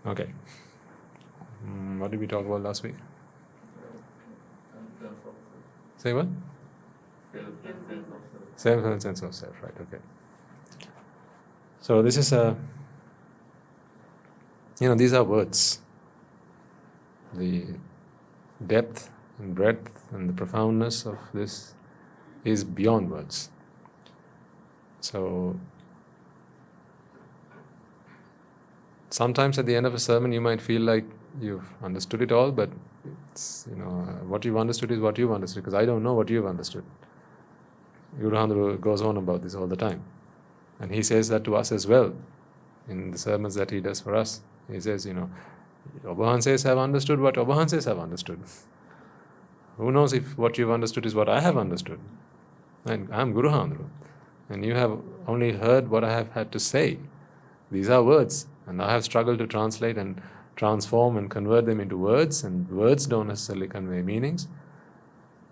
Okay. What did we talk about last week? Say what? Self and sense of self, right? Okay. So this is these are words. The depth and breadth and the profoundness of this is beyond words. So sometimes at the end of a sermon you might feel like you've understood it all, but it's, what you've understood is what you've understood, because I don't know what you've understood. Guru Handru goes on about this all the time. And he says that to us as well in the sermons that he does for us. He says, Obahanses have understood what Obahanses have understood. Who knows if what you've understood is what I have understood? And I'm Guru Handru. And you have only heard what I have had to say. These are words. And I have struggled to translate and transform and convert them into words. And words don't necessarily convey meanings.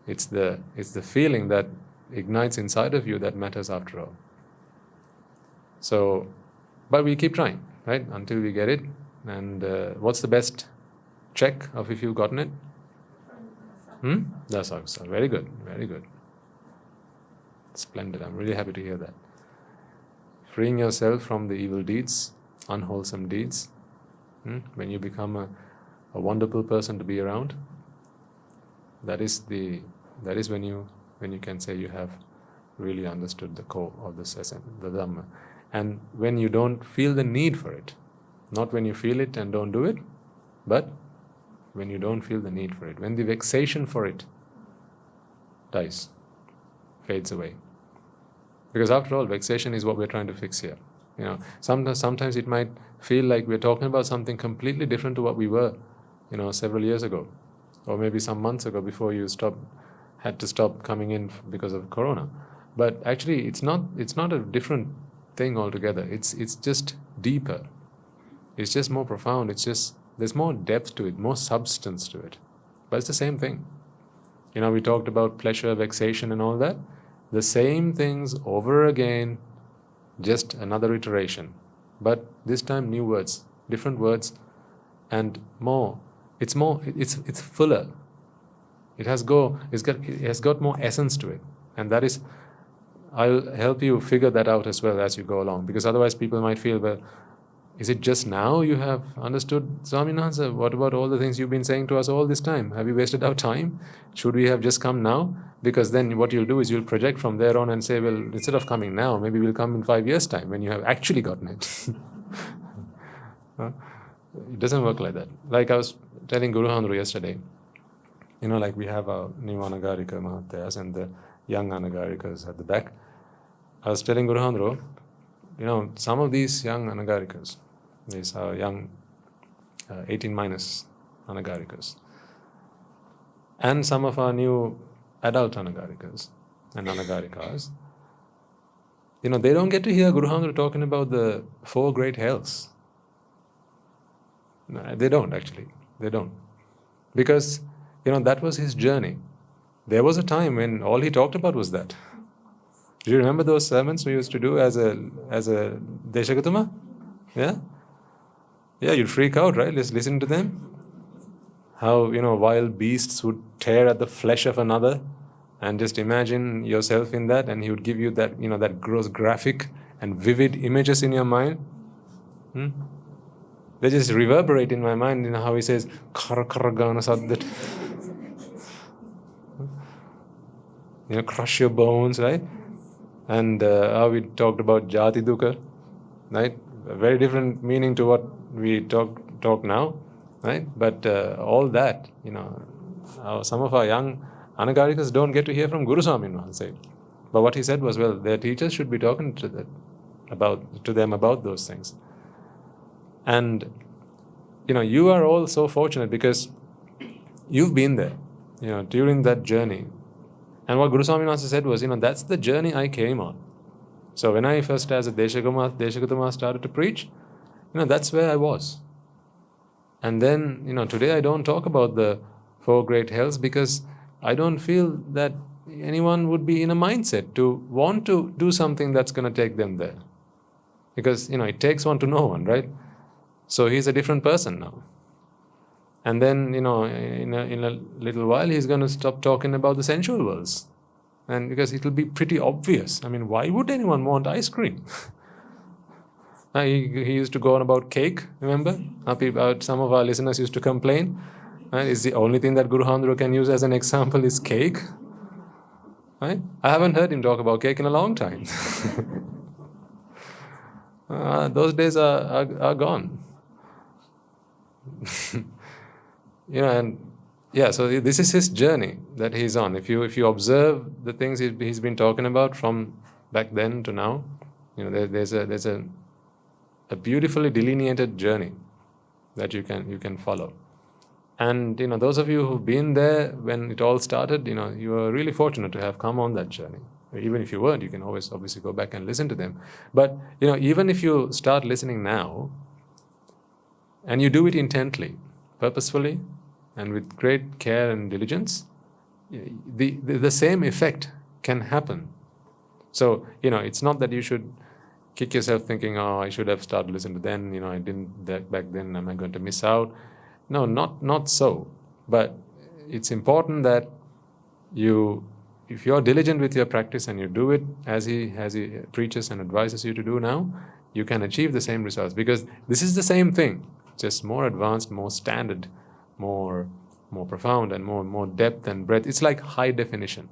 It's the feeling that ignites inside of you that matters after all. So, but we keep trying, right, until we get it. And what's the best check of if you've gotten it? That's also very good, very good. Splendid. I'm really happy to hear that. Freeing yourself from the evil deeds, unwholesome deeds. When you become a wonderful person to be around, that is when you can say you have really understood the core of this essence, the Dhamma. And when you don't feel the need for it, not when you feel it and don't do it, but when you don't feel the need for it, when the vexation for it dies, fades away. Because after all, vexation is what we're trying to fix here. Sometimes it might feel like we're talking about something completely different to what we were, several years ago, or maybe some months ago before you had to stop coming in because of Corona. But actually, it's not a different thing altogether. It's just deeper. It's just more profound. It's just there's more depth to it, more substance to it. But it's the same thing. We talked about pleasure, vexation, and all that. The same things over again, just another iteration. But this time, new words, different words, and more. It's fuller. It has got more essence to it, and that is. I'll help you figure that out as well as you go along, because otherwise people might feel, well, is it just now you have understood Swaminatha? What about all the things you've been saying to us all this time? Have you wasted our time? Should we have just come now? Because then what you'll do is you'll project from there on and say, well, instead of coming now, maybe we'll come in 5 years' time when you have actually gotten it. It doesn't work like that. Like I was telling Guru Handru yesterday, like we have our new Anagarika Mahatyas and the young Anagarikas at the back. I was telling Guru Handru, some of these young Anagarikas, these are young 18 minus Anagarikas, and some of our new adult Anagarikas and Anagarikas, they don't get to hear Guru Handru talking about the 4 great hells. No, they don't actually. They don't. Because, that was his journey. There was a time when all he talked about was that. Do you remember those sermons we used to do as a Deshagatama? Yeah? Yeah, you'd freak out, right? Listen to them. How, wild beasts would tear at the flesh of another, and just imagine yourself in that, and he would give you that, that gross graphic and vivid images in your mind. They just reverberate in my mind, how he says, Karakaragana Saddat. Crush your bones, right? And how we talked about Jati Dukkha, right? A very different meaning to what we talk now, right? But all that, some of our young Anagarikas don't get to hear from Guru Swami Maharaj. But what he said was, well, their teachers should be talking to them about those things. And, you are all so fortunate because you've been there, during that journey. And what Guru Swami Maharaj said was, that's the journey I came on. So when I first as a Deshagatama started to preach, that's where I was. And then, today I don't talk about the 4 great hells because I don't feel that anyone would be in a mindset to want to do something that's going to take them there. Because, it takes one to know one, right? So he's a different person now. And then, in a little while, he's going to stop talking about the sensual worlds. And because it will be pretty obvious. I mean, why would anyone want ice cream? He used to go on about cake, remember? Some of our listeners used to complain. Is the only thing that Guru Handro can use as an example is cake? Right? I haven't heard him talk about cake in a long time. Those days are gone. And yeah, so this is his journey that he's on. If you observe the things he's been talking about from back then to now, there's a beautifully delineated journey that you can follow. And those of you who've been there when it all started, you are really fortunate to have come on that journey. Even if you weren't, you can always obviously go back and listen to them. But even if you start listening now, and you do it intently, purposefully, and with great care and diligence, the same effect can happen. So it's not that you should kick yourself thinking, oh, I should have started listening to them, I didn't back then, am I going to miss out? No, not so. But it's important that if you're diligent with your practice and you do it as he preaches and advises you to do now, you can achieve the same results. Because this is the same thing, just more advanced, more standard, more profound, and more depth and breadth. It's like high definition.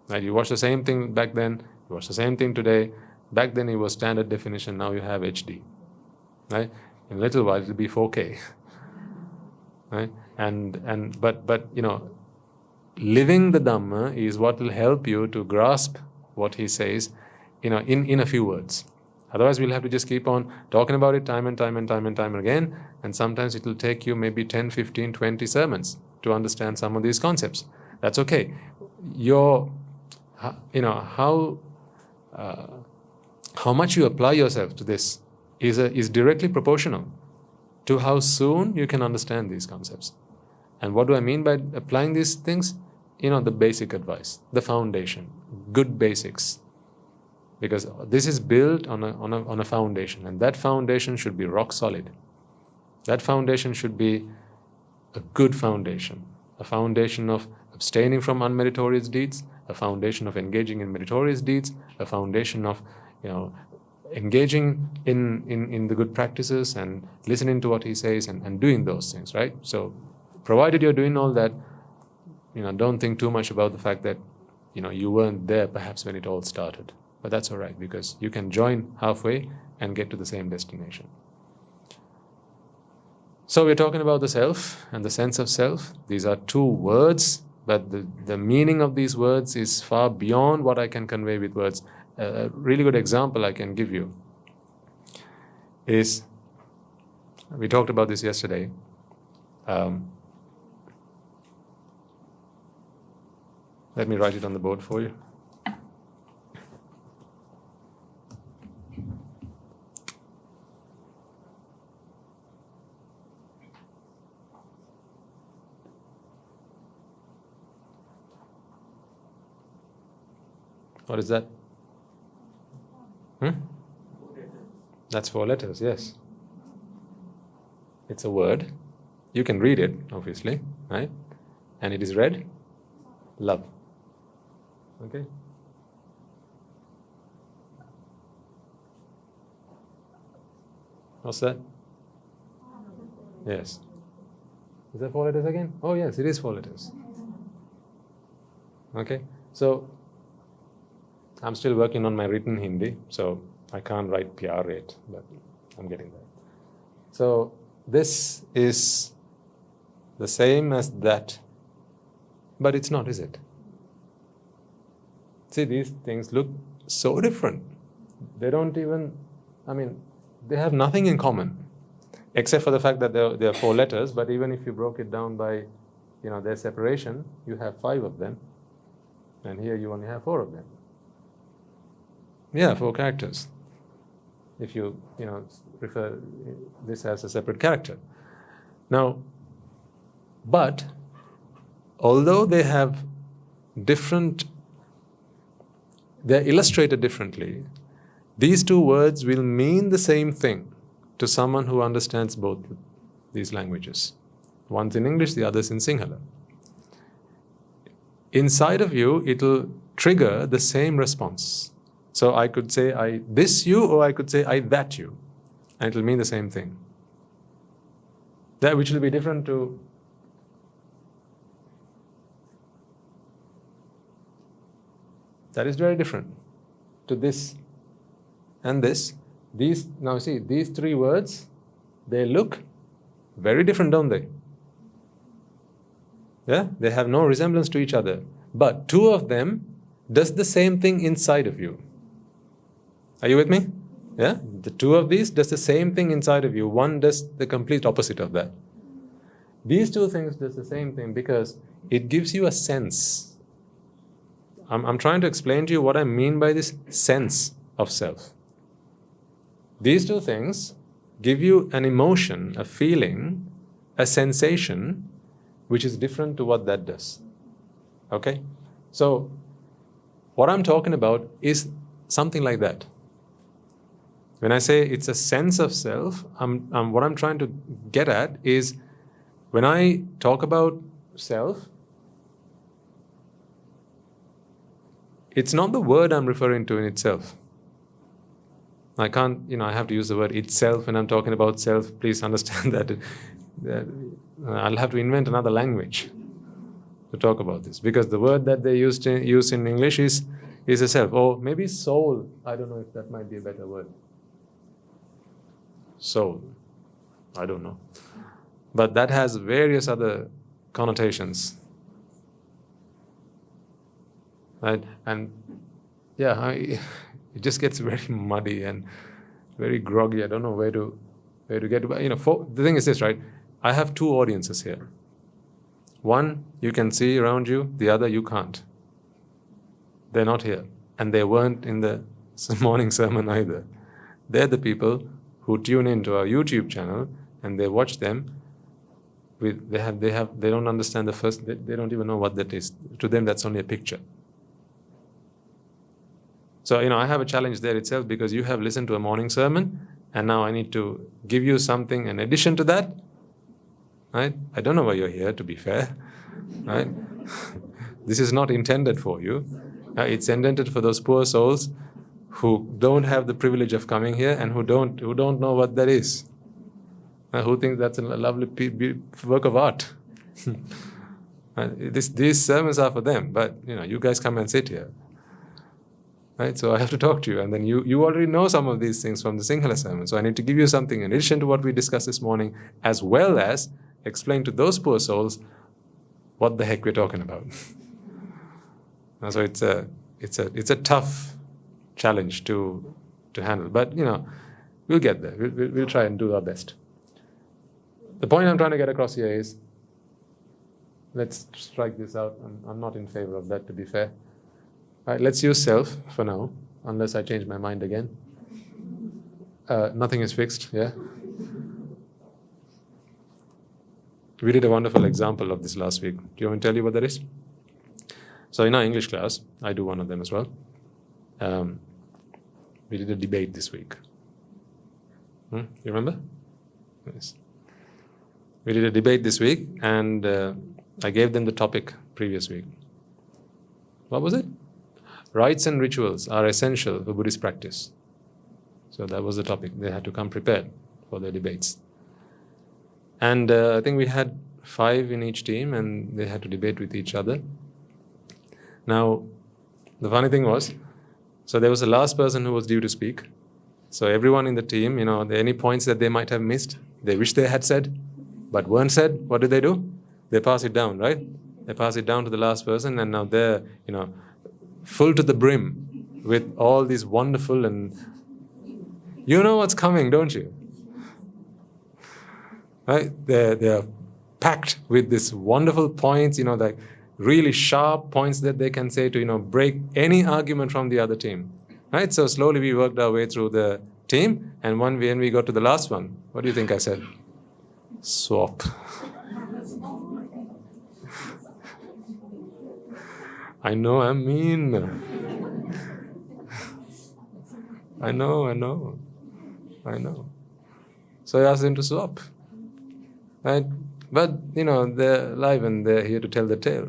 Right? You watch the same thing back then, you watch the same thing today. Back then it was standard definition, now you have HD. Right? In a little while it'll be 4K. Right? But living the Dhamma is what will help you to grasp what he says, in a few words. Otherwise we'll have to just keep on talking about it time and time again, and sometimes it will take you maybe 10, 15, 20 sermons to understand some of these concepts. That's okay. How much you apply yourself to this is directly proportional to how soon you can understand these concepts. And what do I mean by applying these things? The basic advice, the foundation, good basics. Because this is built on a foundation, and that foundation should be rock solid. That foundation should be a good foundation, a foundation of abstaining from unmeritorious deeds, a foundation of engaging in meritorious deeds, a foundation of engaging in the good practices and listening to what he says and doing those things, right? So provided you're doing all that, don't think too much about the fact that you weren't there perhaps when it all started. But that's all right, because you can join halfway and get to the same destination. So we're talking about the self and the sense of self. These are two words, but the meaning of these words is far beyond what I can convey with words. A really good example I can give you is, we talked about this yesterday. Let me write it on the board for you. What is that? That's 4 letters, yes. It's a word. You can read it, obviously, right? And it is read, love. Okay? What's that? Yes. Is that 4 letters again? Oh yes, it is 4 letters. Okay? So, I'm still working on my written Hindi, so I can't write PR yet, but I'm getting there. So this is the same as that, but it's not, is it? See, these things look so different. They don't even, they have nothing in common, except for the fact that there are 4 letters, but even if you broke it down by, their separation, you have 5 of them, and here you only have 4 of them. Yeah, 4 characters. If you refer this as a separate character. Now, but although they have they're illustrated differently, these 2 words will mean the same thing to someone who understands both these languages. One's in English, the other's in Sinhala. Inside of you, it'll trigger the same response. So I could say I this you, or I could say I that you. And it'll mean the same thing. That which will be different to that is very different to this and this. These now see these three words, they look very different, don't they? Yeah, they have no resemblance to each other. But two of them does the same thing inside of you. Are you with me? Yeah, the two of these does the same thing inside of you. One does the complete opposite of that. These two things does the same thing because it gives you a sense. I'm trying to explain to you what I mean by this sense of self. These two things give you an emotion, a feeling, a sensation, which is different to what that does. Okay? So, what I'm talking about is something like that. When I say it's a sense of self, what I'm trying to get at is when I talk about self, it's not the word I'm referring to in itself. I can't, I have to use the word itself when I'm talking about self. Please understand that I'll have to invent another language to talk about this, because the word that they use in English is a self, or maybe soul. I don't know if that might be a better word. Soul. I don't know. But that has various other connotations. Right? And yeah, it just gets very muddy and very groggy. I don't know where to get. The thing is this, right? I have two audiences here. One you can see around you, the other you can't. They're not here. And they weren't in the morning sermon either. They're the people who tune into our YouTube channel and they watch them. They don't understand the first, they don't even know what that is. To them, that's only a picture. So, I have a challenge there itself, because you have listened to a morning sermon and now I need to give you something in addition to that. Right? I don't know why you're here, to be fair. Right? This is not intended for you. It's intended for those poor souls who don't have the privilege of coming here and who don't know what that is. Who think that's a lovely work of art. These sermons are for them, but you guys come and sit here. Right? So I have to talk to you, and then you already know some of these things from the Sinhala sermon. So I need to give you something in addition to what we discussed this morning, as well as explain to those poor souls what the heck we're talking about. So it's a tough challenge to handle, but we'll get there. We'll try and do our best. The point I'm trying to get across here is, let's strike this out. I'm not in favor of that, to be fair. All right, let's use self for now, unless I change my mind again. Nothing is fixed, yeah? We did a wonderful example of this last week. Do you want me to tell you what that is? So in our English class, I do one of them as well. We did a debate this week. You remember? Yes. We did a debate this week, and I gave them the topic previous week. What was it? Rites and rituals are essential for Buddhist practice. So that was the topic. They had to come prepared for their debates. And I think we had 5 in each team, and they had to debate with each other. Now, the funny thing was, so there was the last person who was due to speak. So everyone in the team, any points that they might have missed, they wish they had said, but weren't said, what do? They pass it down, right? They pass it down to the last person, and now they're, full to the brim with all these wonderful, and you know what's coming, don't you? Right? They're packed with these wonderful points, like really sharp points that they can say to, break any argument from the other team. Right? So slowly we worked our way through the team, and when we got to the last one, what do you think I said? Swap. I know I'm mean. I know. So I asked them to swap. Right? But, they're alive and they're here to tell the tale.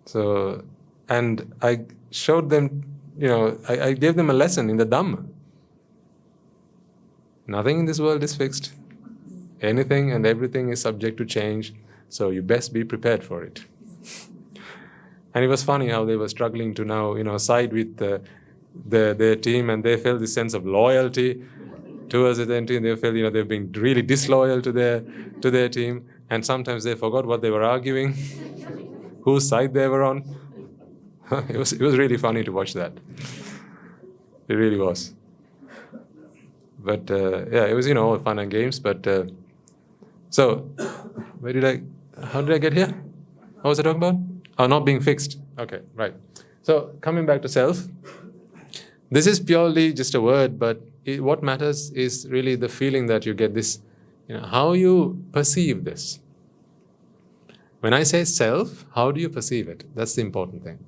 So, and I showed them, I gave them a lesson in the Dhamma. Nothing in this world is fixed. Anything and everything is subject to change, so you best be prepared for it. And it was funny how they were struggling to now, side with their team, and they felt this sense of loyalty towards their team. They felt, they've been really disloyal to their team, and sometimes they forgot what they were arguing, whose side they were on. It was really funny to watch that. It really was. But it was all fun and games. But so, how did I get here? What was I talking about? Oh, not being fixed. Okay, right. So coming back to self, this is purely just a word, but what matters is really the feeling that you get this, how you perceive this. When I say self, how do you perceive it? That's the important thing.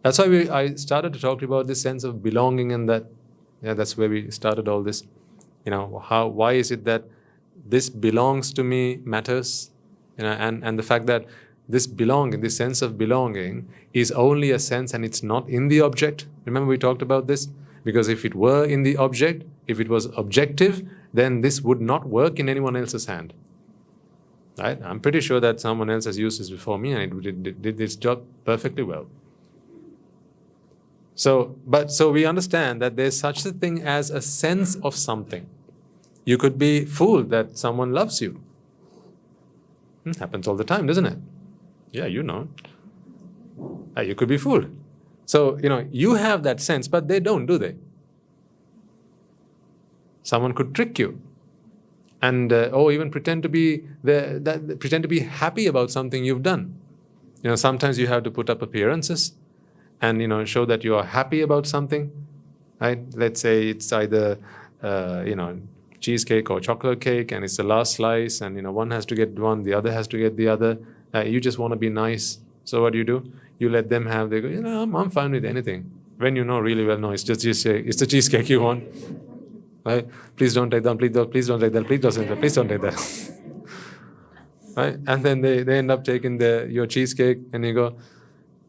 That's why I started to talk about this sense of belonging, and that's where we started all this. Why is it that this belongs to me matters? And the fact that this belonging, this sense of belonging, is only a sense and it's not in the object. Remember we talked about this? Because if it were in the object, if it was objective, then this would not work in anyone else's hand. Right? I'm pretty sure that someone else has used this before me and it did this job perfectly well. So we understand that there's such a thing as a sense of something. You could be fooled that someone loves you. Happens all the time, doesn't it? Yeah, you could be fooled. So, you have that sense, but they don't, do they? Someone could trick you and even pretend to be happy about something you've done. Sometimes you have to put up appearances and show that you are happy about something, right? Let's say it's either cheesecake or chocolate cake, and it's the last slice, and one has to get one, the other has to get the other. You just want to be nice, so what do? You let them have. They go, I'm fine with anything. When you know really well, no, it's just cheesecake. It's the cheesecake you want, right? Please don't take that. Please don't take that. Please don't take that. Please don't take that. Right? And then they end up taking your cheesecake, and you go,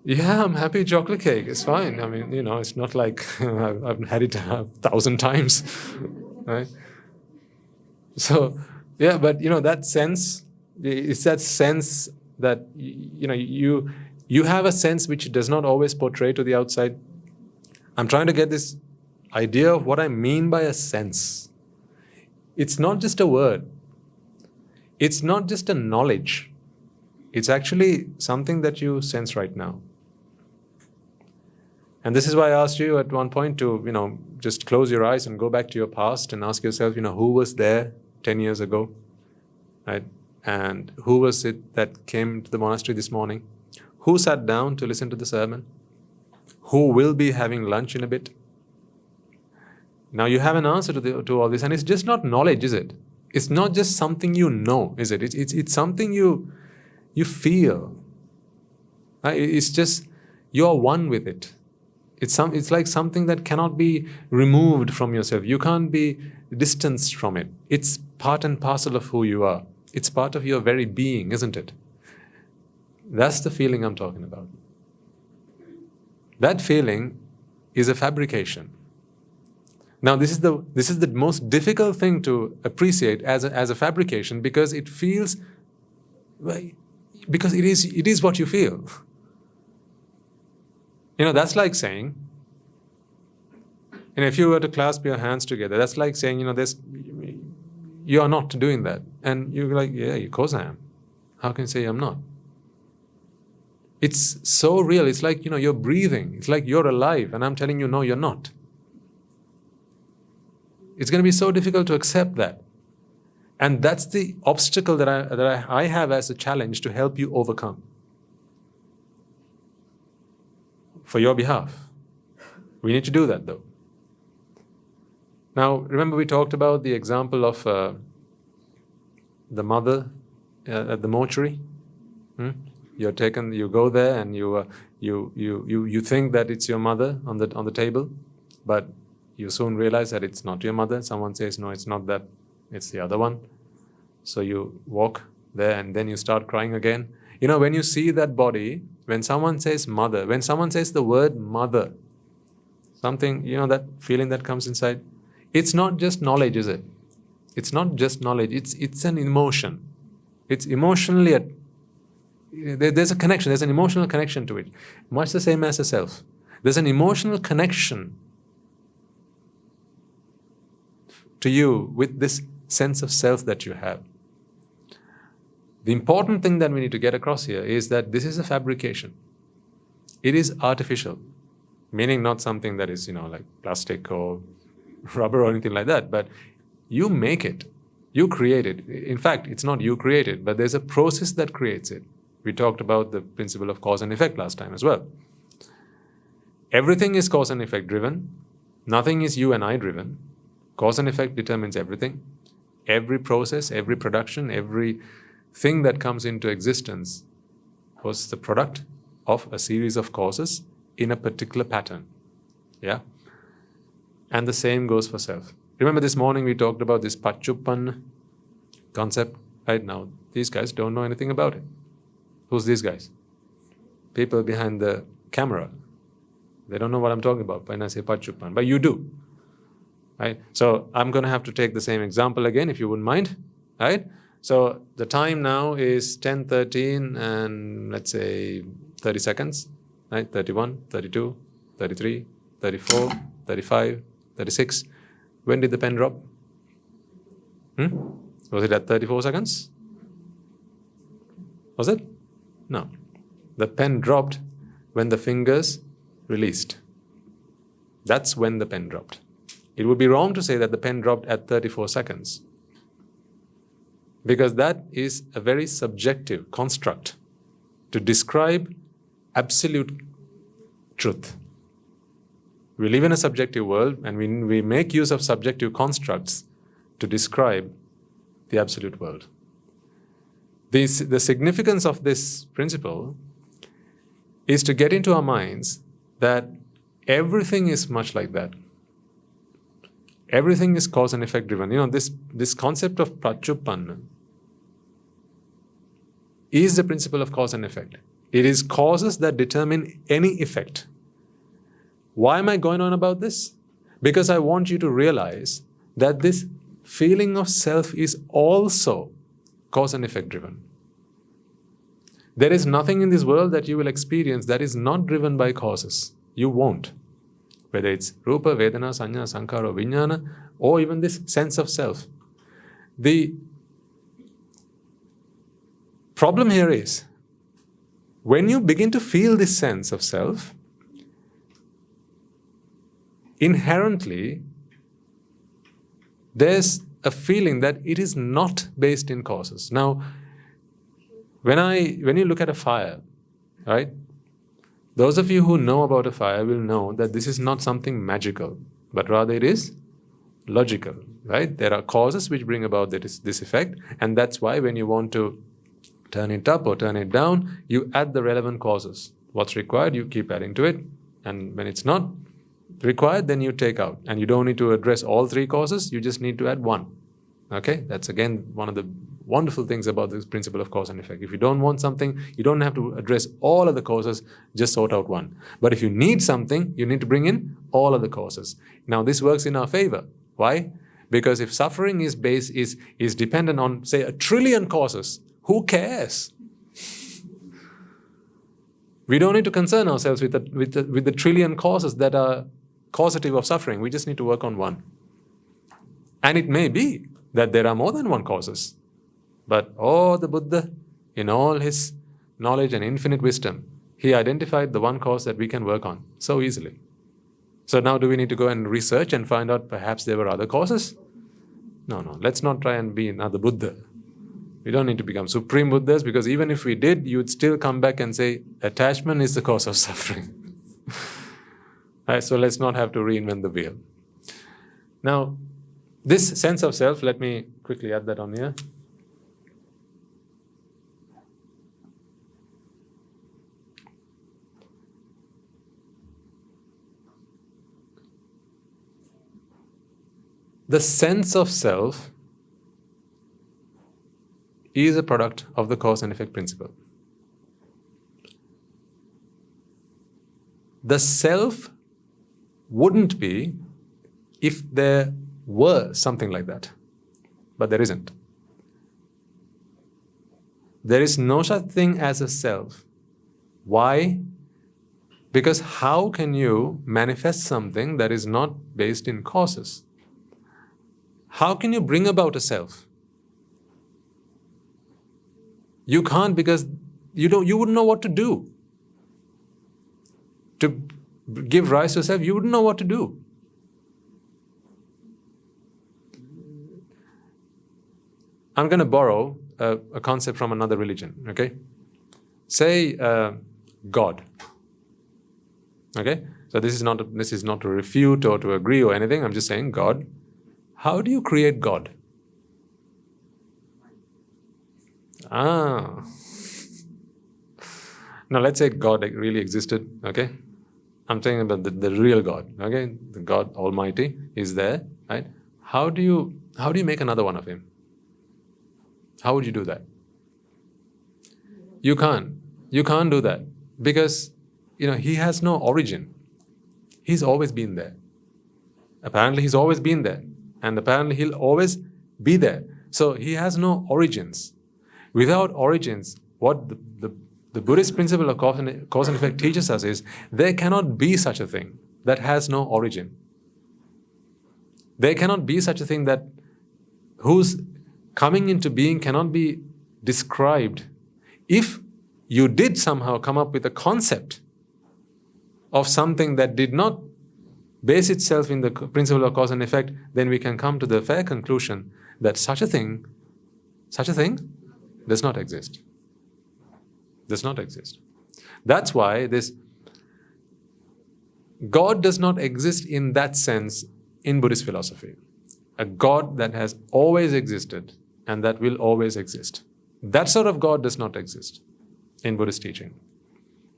yeah, I'm happy chocolate cake. It's fine. I mean, it's not like I've had it 1,000 times, right? So, yeah, but that sense, it's that sense that you have a sense which does not always portray to the outside. I'm trying to get this idea of what I mean by a sense. It's not just a word. It's not just a knowledge. It's actually something that you sense right now. And this is why I asked you at one point to, just close your eyes and go back to your past and ask yourself, who was there 10 years ago, right? And who was it that came to the monastery this morning? Who sat down to listen to the sermon? Who will be having lunch in a bit? Now you have an answer to all this, and it's just not knowledge, is it? It's not just something you know, is it? It's something you feel. It's just you're one with it. It's like something that cannot be removed from yourself. You can't be distanced from it. It's part and parcel of who you are. It's part of your very being, isn't it? That's the feeling I'm talking about. That feeling is a fabrication. Now, this is the most difficult thing to appreciate as a fabrication, because it feels, because it is what you feel. That's like saying, if you were to clasp your hands together, that's like saying, you are not doing that. And you're like, yeah, of course I am. How can you say I'm not? It's so real. It's like, you're breathing. It's like you're alive. And I'm telling you, no, you're not. It's going to be so difficult to accept that. And that's the obstacle that I have as a challenge to help you overcome. For your behalf. We need to do that, though. Now, remember we talked about the example of the mother at the mortuary? You go there and you think that it's your mother on the table, but You soon realize that it's not your mother. Someone says, no, it's not that, it's the other one. So you walk there and then you start crying again. You know, when you see that body, when someone says mother, when someone says the word mother, something, you know, that feeling that comes inside, it's not just knowledge, is it? It's not just knowledge, it's an emotion. It's emotionally, there's a connection, there's an emotional connection to it. Much the same as the self. There's an emotional connection to you with this sense of self that you have. The important thing that we need to get across here is that this is a fabrication. It is artificial, meaning not something that is, you know, like plastic or rubber or anything like that, but you make it, you create it. In fact, it's not you create it, but there's a process that creates it. We talked about the principle of cause and effect last time as well. Everything is cause and effect driven. Nothing is you and I driven. Cause and effect determines everything. Every process, every production, every thing that comes into existence was the product of a series of causes in a particular pattern. Yeah? And the same goes for self. Remember this morning we talked about this Pachuppan concept? Right now, these guys don't know anything about it. Who's these guys? People behind the camera. They don't know what I'm talking about when I say Pachuppan, but you do. Right? So I'm going to have to take the same example again, if you wouldn't mind. Right? So the time now is 10:13 and let's say 30 seconds. Right? 31, 32, 33, 34, 35, 36. When did the pen drop? Was it at 34 seconds? Was it? No. The pen dropped when the fingers released. That's when the pen dropped. It would be wrong to say that the pen dropped at 34 seconds, because that is a very subjective construct to describe absolute truth. We live in a subjective world, and we make use of subjective constructs to describe the absolute world. The significance of this principle is to get into our minds that everything is much like that. Everything is cause and effect driven. You know, this concept of Pachuppanna is the principle of cause and effect. It is causes that determine any effect. Why am I going on about this? Because I want you to realize that this feeling of self is also cause and effect driven. There is nothing in this world that you will experience that is not driven by causes. You won't. Whether it's Rupa, Vedana, Sanya, Sankhara, Vijnana, or even this sense of self. The problem here is, when you begin to feel this sense of self, inherently, there's a feeling that it is not based in causes. Now, when you look at a fire, right? Those of you who know about a fire will know that this is not something magical, but rather it is logical, right? There are causes which bring about this effect, and that's why when you want to turn it up or turn it down, you add the relevant causes. What's required, you keep adding to it, and when it's not required, then you take out. And you don't need to address all three causes, you just need to add one. Okay? That's again one of the wonderful things about this principle of cause and effect. If you don't want something, you don't have to address all of the causes, just sort out one. But if you need something, you need to bring in all of the causes. Now this works in our favor. Why? Because if suffering is dependent on, say, 1 trillion causes, who cares? We don't need to concern ourselves with the 1 trillion causes that are causative of suffering. We just need to work on one. And it may be that there are more than one causes. But the Buddha, in all his knowledge and infinite wisdom, he identified the one cause that we can work on so easily. So now do we need to go and research and find out perhaps there were other causes? No. Let's not try and be another Buddha. We don't need to become supreme Buddhas, because even if we did, you'd still come back and say, attachment is the cause of suffering. Right, so let's not have to reinvent the wheel. Now, this sense of self, let me quickly add that on here. the sense of self is a product of the cause and effect principle. The self wouldn't be if there were something like that, but there isn't. There is no such thing as a self. Why? Because how can you manifest something that is not based in causes? How can you bring about a self? You can't, because you wouldn't know what to do. To give rise to a self, you wouldn't know what to do. I'm going to borrow a concept from another religion, okay? Say God. Okay? So this is not to refute or to agree or anything. I'm just saying God. How do you create God? Now let's say God really existed, okay? I'm saying about the real God, okay? The God Almighty is there, right? How do you make another one of him? How would you do that? You can't. You can't do that because, he has no origin. He's always been there. Apparently he's always been there. And apparently he'll always be there. So he has no origins. Without origins, what the Buddhist principle of cause and effect teaches us is there cannot be such a thing that has no origin. There cannot be such a thing that whose coming into being cannot be described. If you did somehow come up with a concept of something that did not base itself in the principle of cause and effect, then we can come to the fair conclusion that such a thing does not exist. Does not exist. That's why this God does not exist in that sense in Buddhist philosophy. A God that has always existed and that will always exist. That sort of God does not exist in Buddhist teaching.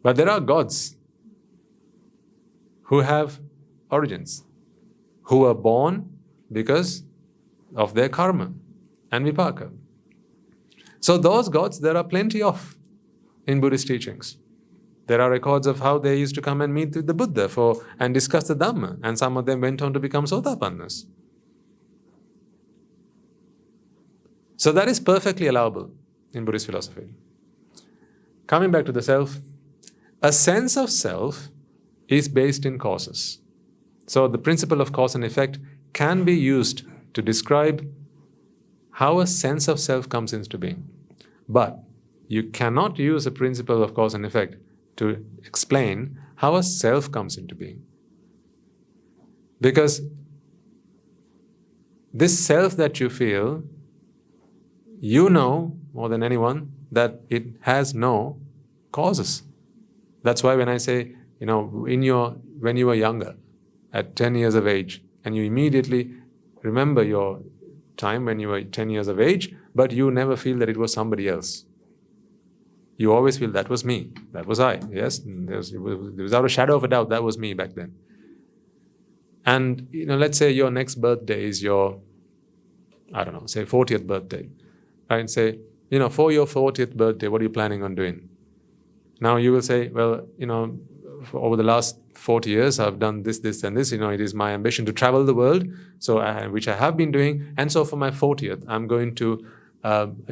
But there are gods who have origins, who were born because of their karma and vipaka. So those gods, there are plenty of in Buddhist teachings. There are records of how they used to come and meet with the Buddha and discuss the Dhamma, and some of them went on to become Sotapannas. So that is perfectly allowable in Buddhist philosophy. Coming back to the self, a sense of self is based in causes. So the principle of cause and effect can be used to describe how a sense of self comes into being. But you cannot use a principle of cause and effect to explain how a self comes into being. Because this self that you feel, you know more than anyone that it has no causes. That's why when I say, when you were younger, at 10 years of age, and you immediately remember your time when you were 10 years of age, but you never feel that it was somebody else. You always feel that was me, that was I. Yes, without a shadow of a doubt, that was me back then. And let's say your next birthday is your, say 40th birthday. Right? Say, for your 40th birthday, what are you planning on doing? Now you will say, well, over the last 40 years, I've done this, and this. It is my ambition to travel the world, which I have been doing. And so for my 40th, I'm going to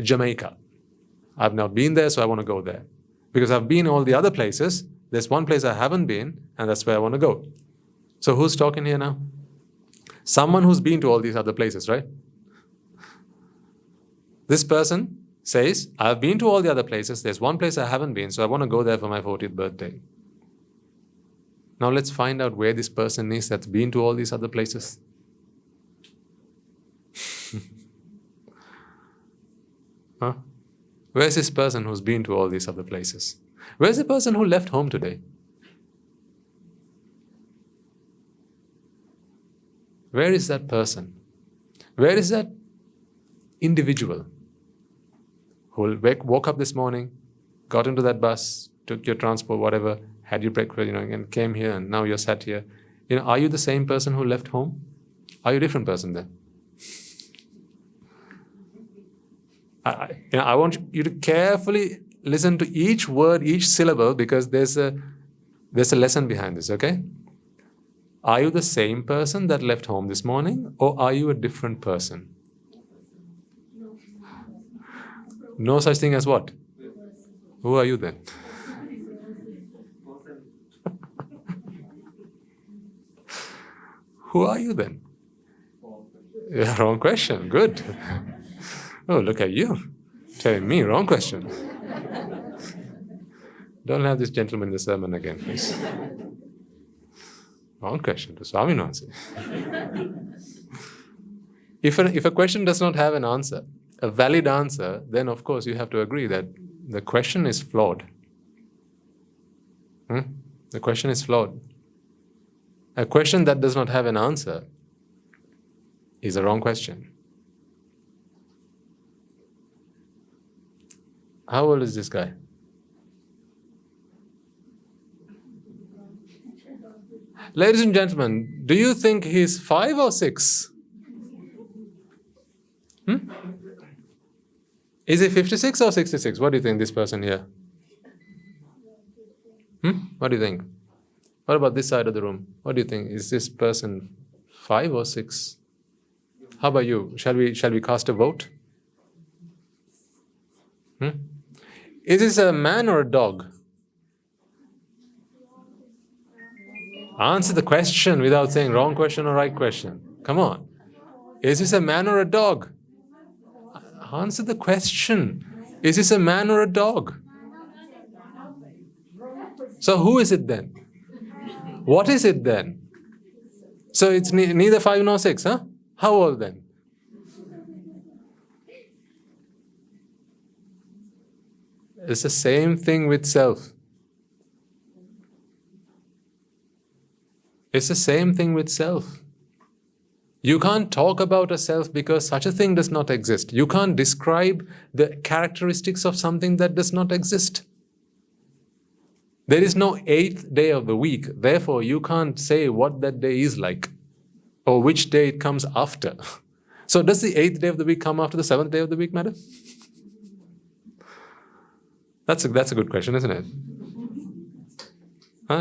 Jamaica. I've not been there, so I want to go there. Because I've been all the other places. There's one place I haven't been, and that's where I want to go. So who's talking here now? Someone who's been to all these other places, right? This person says, I've been to all the other places. There's one place I haven't been, so I want to go there for my 40th birthday. Now let's find out where this person is that's been to all these other places. Huh? Where's this person who's been to all these other places? Where's the person who left home today? Where is that person? Where is that individual who woke up this morning, got into that bus, took your transport, whatever, had your breakfast, and came here, and now you're sat here? Are you the same person who left home? Are you a different person then? I want you to carefully listen to each word, each syllable, because there's a lesson behind this, okay? Are you the same person that left home this morning, or are you a different person? No such thing as what? Who are you then? Who are you then? Yeah, wrong question. Good. Oh, look at you. Telling me wrong question. Don't have this gentleman in the sermon again, please. Wrong question to Swami Nansi. If a question does not have an answer, a valid answer, then of course you have to agree that the question is flawed. The question is flawed. A question that does not have an answer is a wrong question. How old is this guy? Ladies and gentlemen, do you think he's 5 or 6? Is he 56 or 66? What do you think, this person here? What do you think? What about this side of the room? What do you think? Is this person 5 or 6? How about you? Shall we cast a vote? Is this a man or a dog? Answer the question without saying wrong question or right question. Come on. Is this a man or a dog? Answer the question. Is this a man or a dog? So who is it then? What is it then? So it's neither 5 nor 6, huh? How old then? It's the same thing with self. It's the same thing with self. You can't talk about a self because such a thing does not exist. You can't describe the characteristics of something that does not exist. There is no 8th day of the week. Therefore, you can't say what that day is like or which day it comes after. So does the 8th day of the week come after the 7th day of the week, madam? That's a good question, isn't it?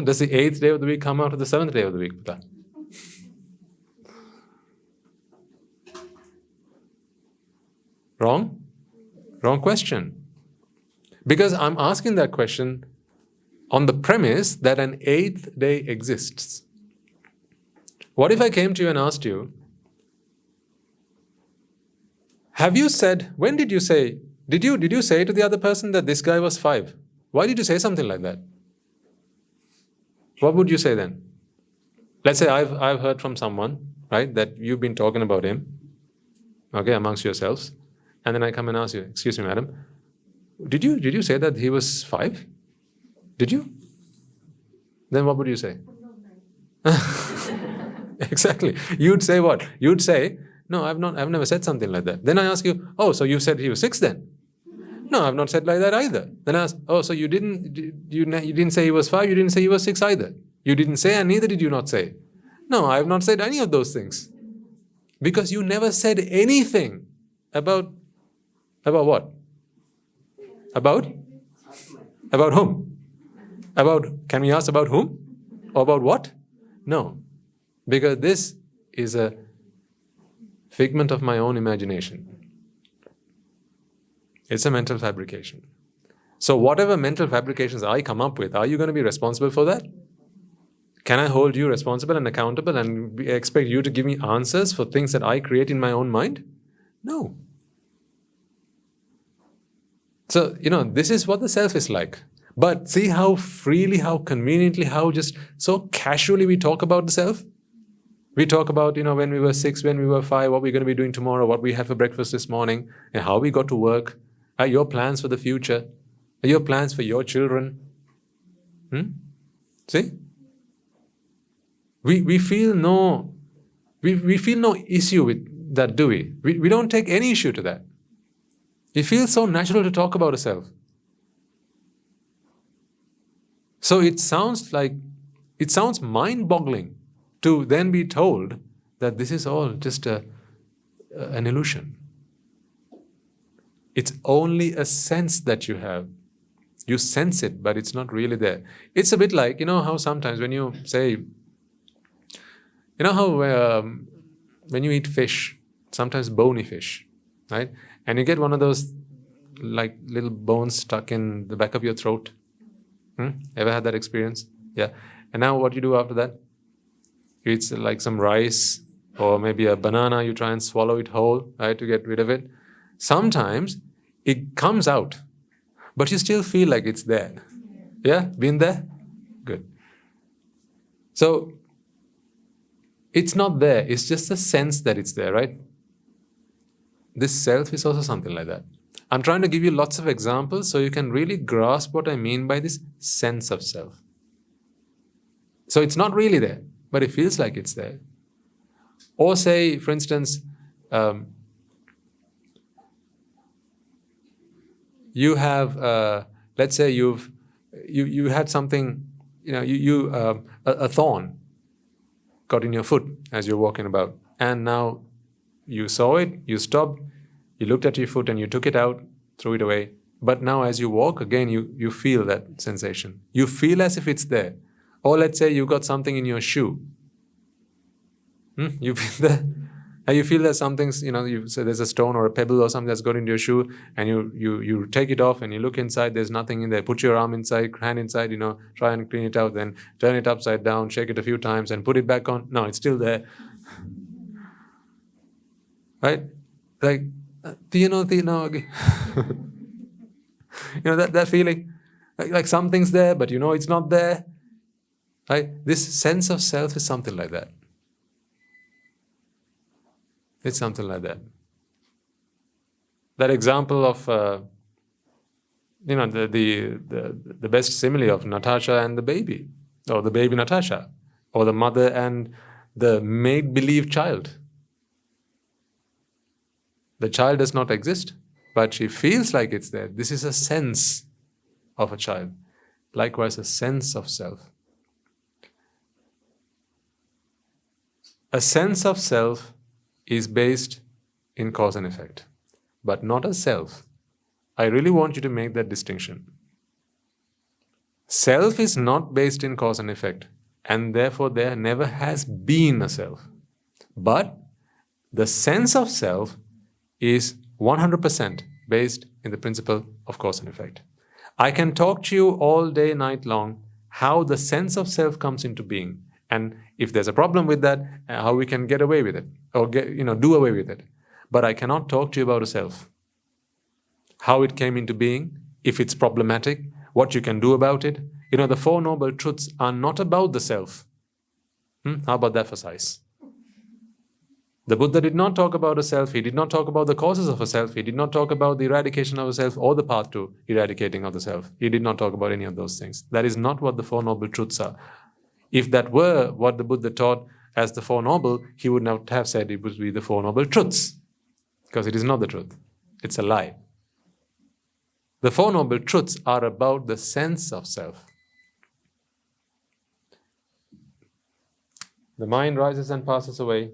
Does the 8th day of the week come after the 7th day of the week? Wrong? Wrong question. Because I'm asking that question on the premise that an 8th day exists. What if I came to you and asked you, have you said, when did you say, did you say to the other person that this guy was 5? Why did you say something like that? What would you say then? Let's say I've heard from someone, right, that you've been talking about him, okay, amongst yourselves, and then I come and ask you, excuse me, madam, did you say that he was 5? Did you? Then what would you say? Exactly. You'd say what? You'd say, no, I've never said something like that. Then I ask you, oh, so you said he was 6 then? No, I've not said like that either. Then I ask, oh, so you didn't say he was 5, you didn't say he was 6 either. You didn't say, and neither did you not say. No, I have not said any of those things. Because you never said anything about what? About whom? Can we ask about whom? Or about what? No. Because this is a figment of my own imagination. It's a mental fabrication. So whatever mental fabrications I come up with, are you going to be responsible for that? Can I hold you responsible and accountable and expect you to give me answers for things that I create in my own mind? No. So, this is what the self is like. But see how freely, how conveniently, how just so casually we talk about the self? We talk about, when we were 6, when we were 5, what we're going to be doing tomorrow, what we had for breakfast this morning, and how we got to work, your plans for the future, your plans for your children. See? We feel no issue with that, do we? We don't take any issue to that. It feels so natural to talk about a self. So it sounds mind-boggling to then be told that this is all just an illusion. It's only a sense that you have. You sense it, but it's not really there. It's a bit like, how sometimes when you say, how when you eat fish, sometimes bony fish, right? And you get one of those like little bones stuck in the back of your throat. Ever had that experience? Yeah. And now what you do after that? You eat like some rice or maybe a banana, you try and swallow it whole, right, to get rid of it. Sometimes it comes out, but you still feel like it's there. Yeah? Been there? Good. So, it's not there, it's just a sense that it's there, right? This self is also something like that. I'm trying to give you lots of examples so you can really grasp what I mean by this sense of self. So it's not really there, but it feels like it's there. Or say, for instance, you have, let's say you had something, a thorn got in your foot as you're walking about, and now you saw it, you stopped, you looked at your foot and you took it out, threw it away. But now as you walk, again, you feel that sensation. You feel as if it's there. Or let's say you got something in your shoe. You feel that, and you feel that something's, so there's a stone or a pebble or something that's got into your shoe, and you take it off and you look inside, there's nothing in there. Put your arm inside, hand inside, try and clean it out, then turn it upside down, shake it a few times and put it back on. No, it's still there. Right? Like, that feeling, like something's there, but it's not there. Right? This sense of self is something like that. It's something like that. That example of, the best simile of Natasha and the baby, or the baby Natasha, or the mother and the make-believe child. The child does not exist, but she feels like it's there. This is a sense of a child. Likewise, a sense of self. A sense of self is based in cause and effect, but not a self. I really want you to make that distinction. Self is not based in cause and effect, and therefore there never has been a self. But the sense of self is 100% based in the principle of cause and effect. I can talk to you all day, night long, how the sense of self comes into being, and if there's a problem with that, how we can get away with it, or do away with it. But I cannot talk to you about a self. How it came into being, if it's problematic, what you can do about it. The Four Noble Truths are not about the self. How about that for size? The Buddha did not talk about a self, he did not talk about the causes of a self, he did not talk about the eradication of a self or the path to eradicating of the self. He did not talk about any of those things. That is not what the Four Noble Truths are. If that were what the Buddha taught as the Four Noble, he would not have said it would be the Four Noble Truths, because it is not the truth. It's a lie. The Four Noble Truths are about the sense of self. The mind rises and passes away.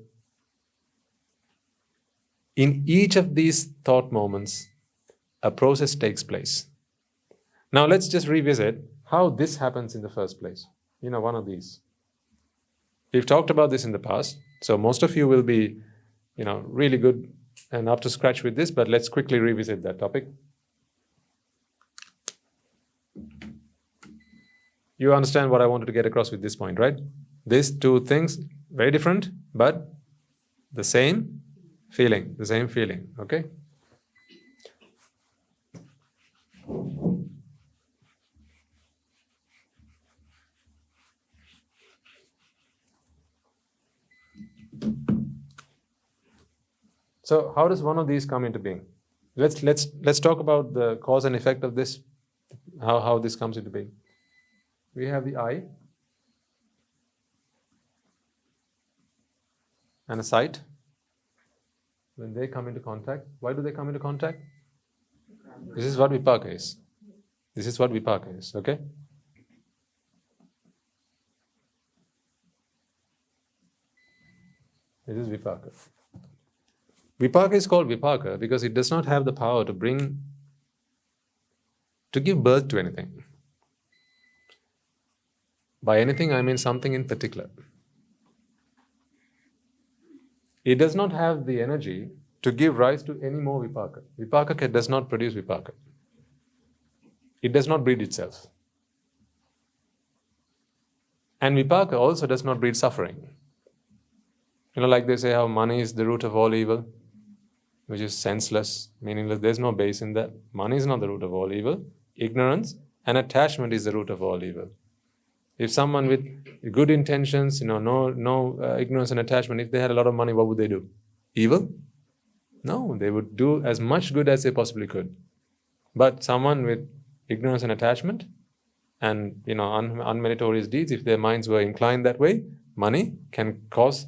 In each of these thought moments, a process takes place. Now let's just revisit how this happens in the first place. One of these. We've talked about this in the past, so most of you will be, really good and up to scratch with this, but let's quickly revisit that topic. You understand what I wanted to get across with this point, right? These two things, very different, but the same feeling, okay? So how does one of these come into being? Let's talk about the cause and effect of this, how this comes into being. We have the eye and a sight. When they come into contact, why do they come into contact? This is what vipaka is. Okay? This is vipaka. Vipaka is called vipaka because it does not have the power to give birth to anything. By anything, I mean something in particular. It does not have the energy to give rise to any more vipaka. Vipaka does not produce vipaka. It does not breed itself. And vipaka also does not breed suffering. Like they say how money is the root of all evil, which is senseless, meaningless. There's no base in that. Money is not the root of all evil. Ignorance and attachment is the root of all evil. If someone with good intentions, no ignorance and attachment, if they had a lot of money, what would they do? Evil? No, they would do as much good as they possibly could. But someone with ignorance and attachment and unmeritorious deeds, if their minds were inclined that way, money can cause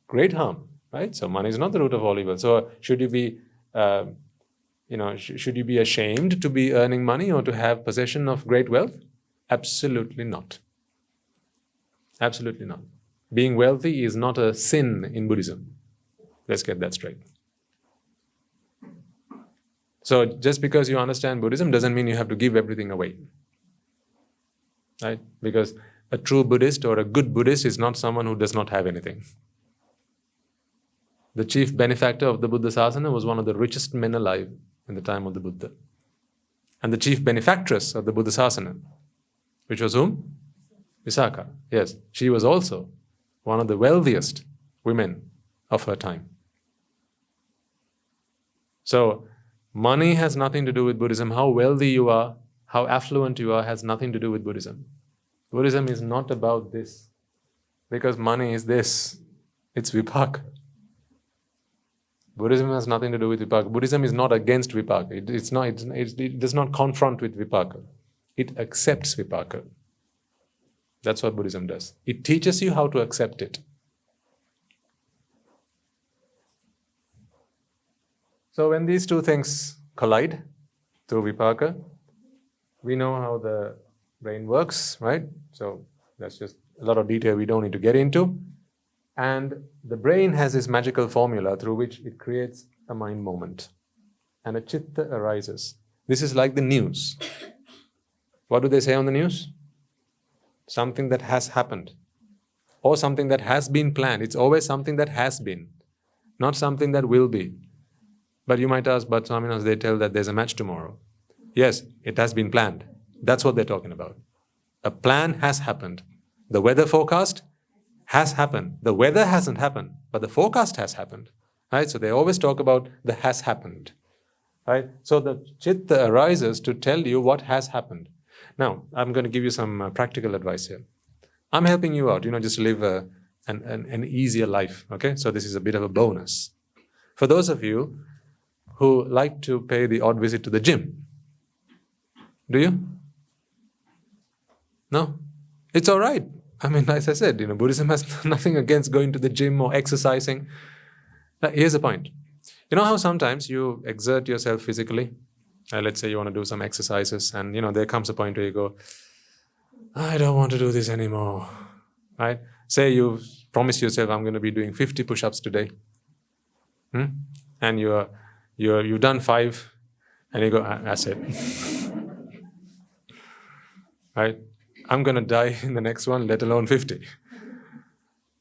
great harm, right? So money is not the root of all evil. So should you be should you be ashamed to be earning money or to have possession of great wealth? Absolutely not. Absolutely not. Being wealthy is not a sin in Buddhism. Let's get that straight. So just because you understand Buddhism doesn't mean you have to give everything away. Right? Because a true Buddhist or a good Buddhist is not someone who does not have anything. The chief benefactor of the Buddha Sasana was one of the richest men alive in the time of the Buddha. And the chief benefactress of the Buddha Sasana, which was whom? Visakha. Yes, she was also one of the wealthiest women of her time. So, money has nothing to do with Buddhism. How wealthy you are, how affluent you are, has nothing to do with Buddhism. Buddhism is not about this. Because money is this. It's vipaka. Buddhism has nothing to do with vipaka. Buddhism is not against vipaka. It does not confront with vipaka. It accepts vipaka. That's what Buddhism does. It teaches you how to accept it. So when these two things collide through vipaka, we know how the brain works, right? So that's just a lot of detail we don't need to get into. And the brain has this magical formula through which it creates a mind moment. And a citta arises. This is like the news. What do they say on the news? Something that has happened. Or something that has been planned. It's always something that has been. Not something that will be. But you might ask, but Swaminas, they tell that there's a match tomorrow. Yes, it has been planned. That's what they're talking about. A plan has happened. The weather forecast has happened. The weather hasn't happened, but the forecast has happened. Right? So they always talk about the has happened. Right? So the citta arises to tell you what has happened. Now, I'm going to give you some practical advice here. I'm helping you out, just to live an easier life. Okay? So this is a bit of a bonus. For those of you who like to pay the odd visit to the gym, do you? No? It's all right. I mean, as I said, Buddhism has nothing against going to the gym or exercising. Here's the point. You know how sometimes you exert yourself physically? Let's say you want to do some exercises and, there comes a point where you go, I don't want to do this anymore. Right? Say you've promised yourself, I'm going to be doing 50 push-ups today. And you've done 5 and you go, that's it. Right? I'm going to die in the next one, let alone 50.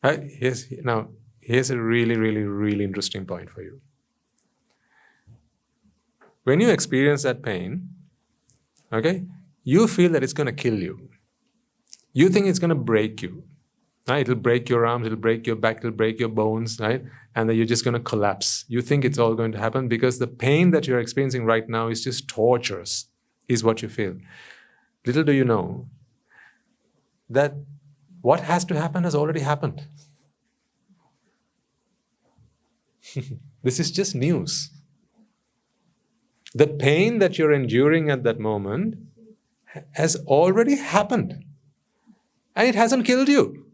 Right? Here's a really, really, really interesting point for you. When you experience that pain, okay, you feel that it's going to kill you. You think it's going to break you. Right? It'll break your arms, it'll break your back, it'll break your bones, right? And then you're just going to collapse. You think it's all going to happen because the pain that you're experiencing right now is just torturous, is what you feel. Little do you know that what has to happen has already happened. This is just news. The pain that you're enduring at that moment has already happened. And it hasn't killed you.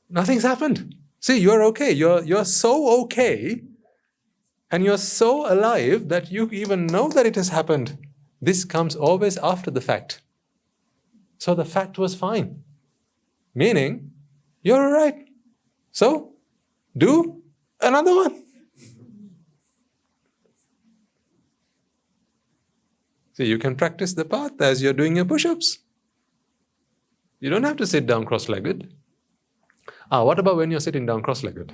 Nothing's happened. See, you're okay. You're so okay and you're so alive that you even know that it has happened. This comes always after the fact. So the fact was fine. Meaning, you're all right. So, Do another one. So you can practice the path as you're doing your push-ups. You don't have to sit down cross-legged. What about when you're sitting down cross-legged?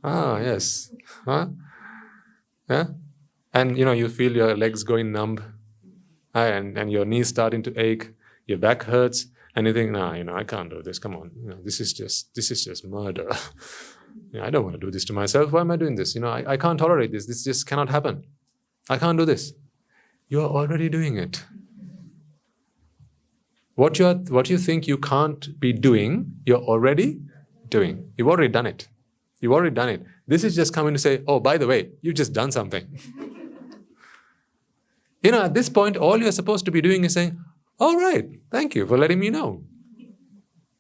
Yes. Huh? Yeah? And you feel your legs going numb, and your knees starting to ache, your back hurts, and you think, I can't do this. Come on, this is just murder. I don't want to do this to myself. Why am I doing this? I can't tolerate this. This just cannot happen. I can't do this. You are already doing it. What you think you can't be doing, you're already doing. You've already done it. You've already done it. This is just coming to say, oh, by the way, you've just done something. At this point, all you're supposed to be doing is saying, all right, thank you for letting me know.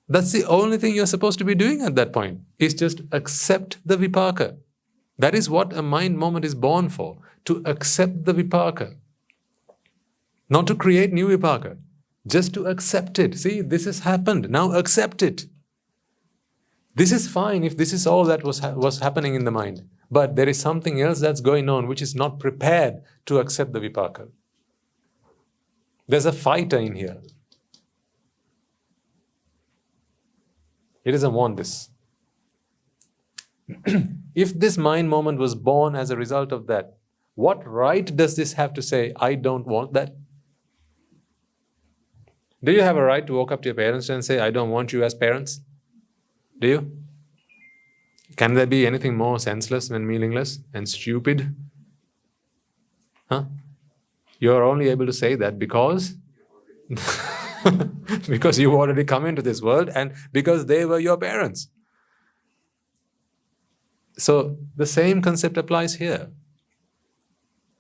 That's the only thing you're supposed to be doing at that point, is just accept the vipaka. That is what a mind moment is born for, to accept the vipaka. Not to create new vipaka, just to accept it. See, this has happened, now accept it. This is fine if this is all that was happening in the mind. But there is something else that's going on which is not prepared to accept the vipaka. There's a fighter in here. He doesn't want this. If this mind moment was born as a result of that, what right does this have to say, I don't want that? Do you have a right to walk up to your parents and say, I don't want you as parents? Do you? Can there be anything more senseless and meaningless and stupid? You're only able to say that because because you've already come into this world and because they were your parents. So the same concept applies here.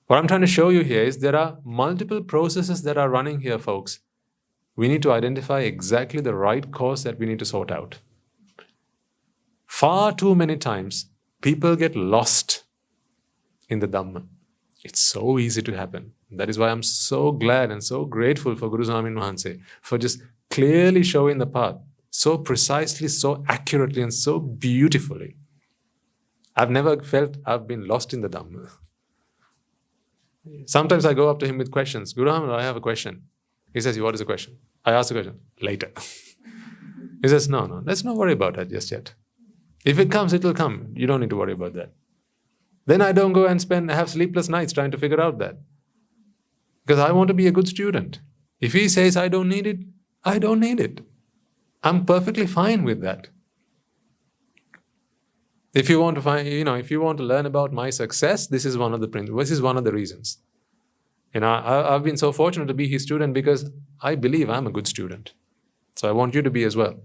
What I'm trying to show you here is there are multiple processes that are running here, folks. We need to identify exactly the right course that we need to sort out. Far too many times, people get lost in the Dhamma. It's so easy to happen. That is why I'm so glad and so grateful for Guru Swamin Mahanse for just clearly showing the path so precisely, so accurately, and so beautifully. I've never felt I've been lost in the Dhamma. Sometimes I go up to him with questions. Guru Maharaj, I have a question. He says, what is the question? I ask the question, later. He says, no, let's not worry about that just yet. If it comes, it will come. You don't need to worry about that. Then I don't go and have sleepless nights trying to figure out that. Because I want to be a good student. If he says I don't need it, I don't need it. I'm perfectly fine with that. If you want to learn about my success, this is one of the principles. This is one of the reasons. I've been so fortunate to be his student because I believe I'm a good student. So I want you to be as well.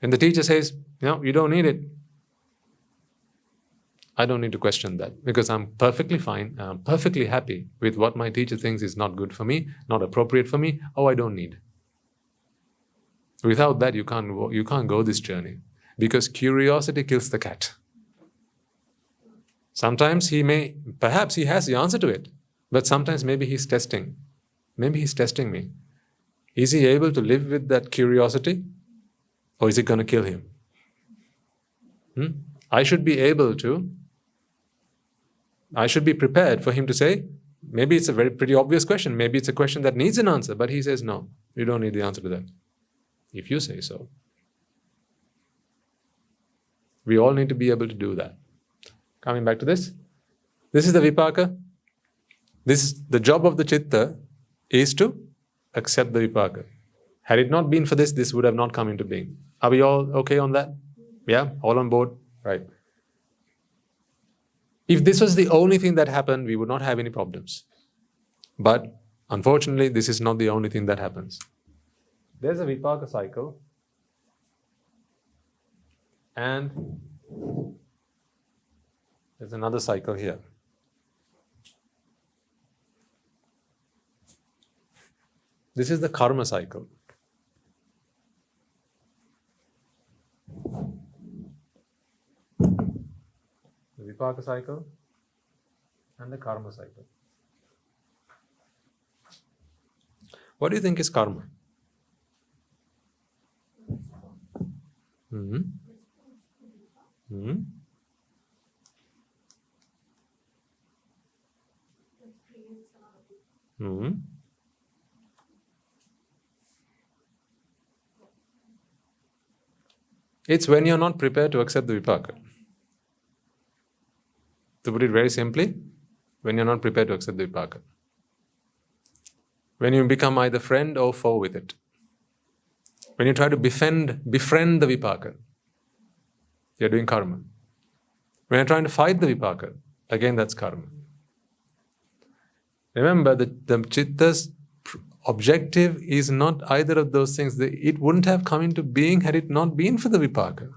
And the teacher says, you don't need it. I don't need to question that because I'm perfectly fine. I'm perfectly happy with what my teacher thinks is not good for me, not appropriate for me. I don't need. Without that, you can't go this journey because curiosity kills the cat. Sometimes perhaps he has the answer to it, but sometimes maybe he's testing. Maybe he's testing me. Is he able to live with that curiosity or is it going to kill him? I should be prepared for him to say, maybe it's a pretty obvious question, maybe it's a question that needs an answer, but he says, no, you don't need the answer to that. If you say so. We all need to be able to do that. Coming back to this. This is the vipaka. The job of the Citta is to accept the vipaka. Had it not been for this, this would have not come into being. Are we all okay on that? Yeah? All on board? Right. If this was the only thing that happened, we would not have any problems. But unfortunately, this is not the only thing that happens. There's a vipaka cycle. And there's another cycle here. This is the karma cycle. The vipaka cycle and the karma cycle. What do you think is karma? Hmm? Hmm? It's when you're not prepared to accept the vipaka. To put it very simply, when you're not prepared to accept the vipaka. When you become either friend or foe with it. When you try to befriend the vipaka, you're doing karma. When you're trying to fight the vipaka, again that's karma. Remember that the Citta's objective is not either of those things. It wouldn't have come into being had it not been for the vipaka.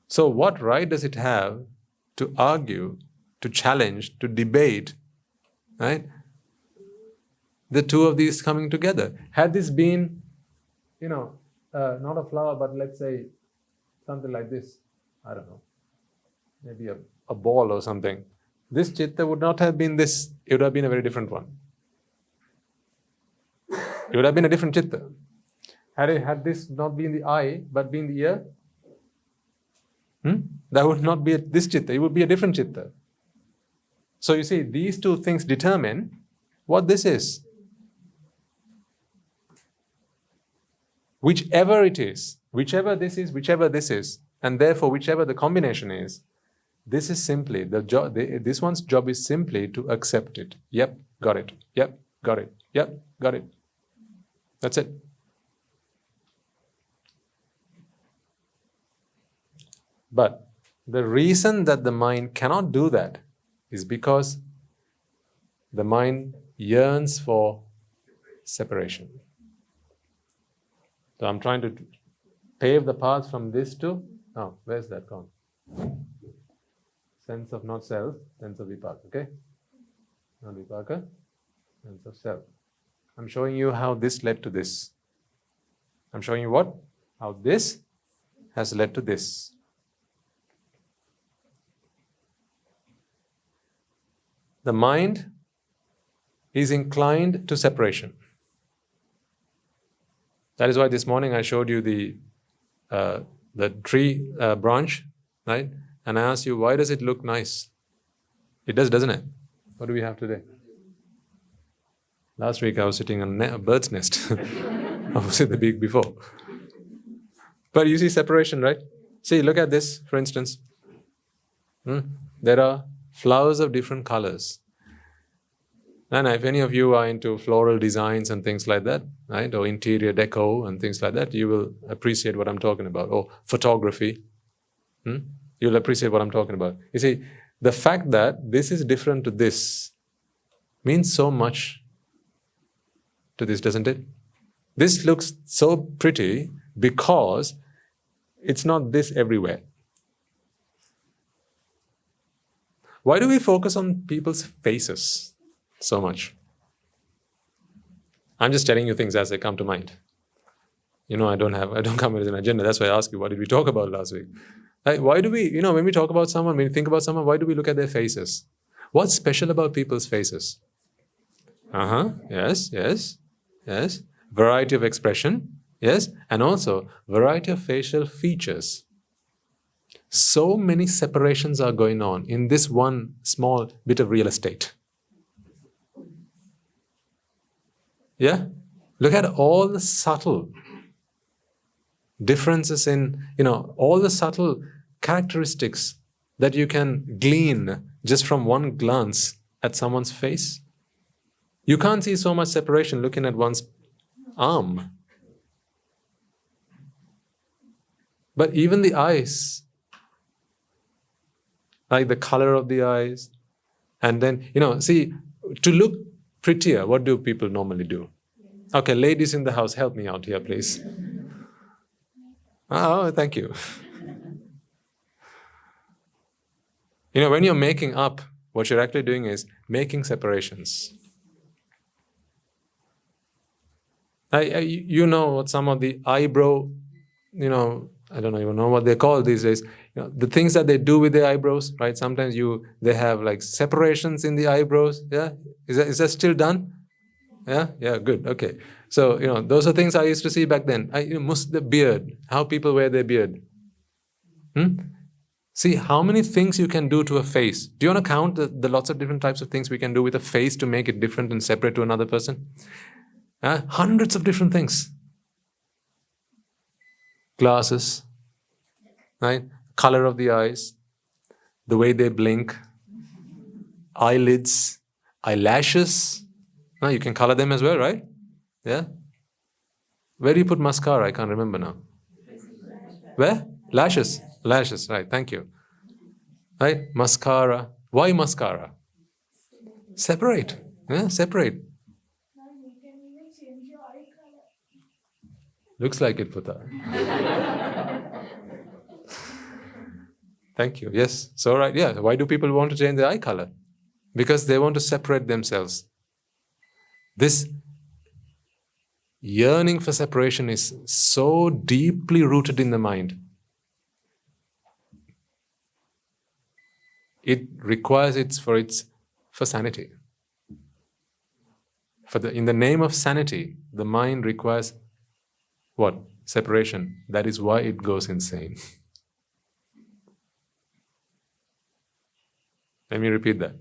So what right does it have to argue, to challenge, to debate, right? The two of these coming together. Had this been, not a flower, but let's say something like this, I don't know, maybe a ball or something. This Citta would not have been this, it would have been a very different one. It would have been a different Citta. Had this not been the eye, but been the ear, that would not be this Citta, it would be a different Citta. So you see, these two things determine what this is. Whichever it is, whichever this is, and therefore whichever the combination is, this is simply, this one's job is simply to accept it. Yep, got it. Yep, got it. Yep, got it. That's it. But the reason that the mind cannot do that is because the mind yearns for separation. So I'm trying to pave the path from this to, where's that gone? Sense of not self, sense of vipaka, okay? Not vipaka, sense of self. I'm showing you how this led to this. I'm showing you what? How this has led to this. The mind is inclined to separation. That is why this morning I showed you the tree branch, right? And I asked you, why does it look nice? It does, doesn't it? What do we have today? Last week I was sitting on a bird's nest. I was in the week before. But you see separation, right? See, look at this, for instance. There are flowers of different colors. And if any of you are into floral designs and things like that, right, or interior deco and things like that, you will appreciate what I'm talking about. Or photography, you'll appreciate what I'm talking about. You see, the fact that this is different to this means so much to this, doesn't it? This looks so pretty because it's not this everywhere. Why do we focus on people's faces so much? I'm just telling you things as they come to mind. I don't come with an agenda. That's why I ask you, what did we talk about last week? Why do we, when we talk about someone, when we think about someone, why do we look at their faces? What's special about people's faces? Yes. Variety of expression, yes, and also variety of facial features. So many separations are going on in this one small bit of real estate. Yeah? Look at all the subtle differences in, all the subtle characteristics that you can glean just from one glance at someone's face. You can't see so much separation looking at one's arm. But even the eyes, like the color of the eyes, and then, see, to look prettier, what do people normally do? Okay, ladies in the house, help me out here, please. Oh, thank you. When you're making up, what you're actually doing is making separations. What some of the eyebrow, I don't even know what they're called these days. The things that they do with their eyebrows, right? Sometimes they have like separations in the eyebrows. Yeah, is that still done? Yeah, good. Okay. So, those are things I used to see back then. The beard, how people wear their beard. See how many things you can do to a face. Do you want to count the lots of different types of things we can do with a face to make it different and separate to another person? Hundreds of different things. Glasses, right? Color of the eyes, the way they blink, eyelids, eyelashes. You can color them as well, right? Yeah. Where do you put mascara? I can't remember now. Where? Lashes. Lashes, right. Thank you. Right? Mascara. Why mascara? Separate. Yeah, separate. Looks like it, Putta. Thank you. Yes. So, right. Yeah. Why do people want to change their eye color? Because they want to separate themselves. This yearning for separation is so deeply rooted in the mind. It requires for sanity. In the name of sanity, the mind requires what? Separation. That is why it goes insane. Let me repeat that.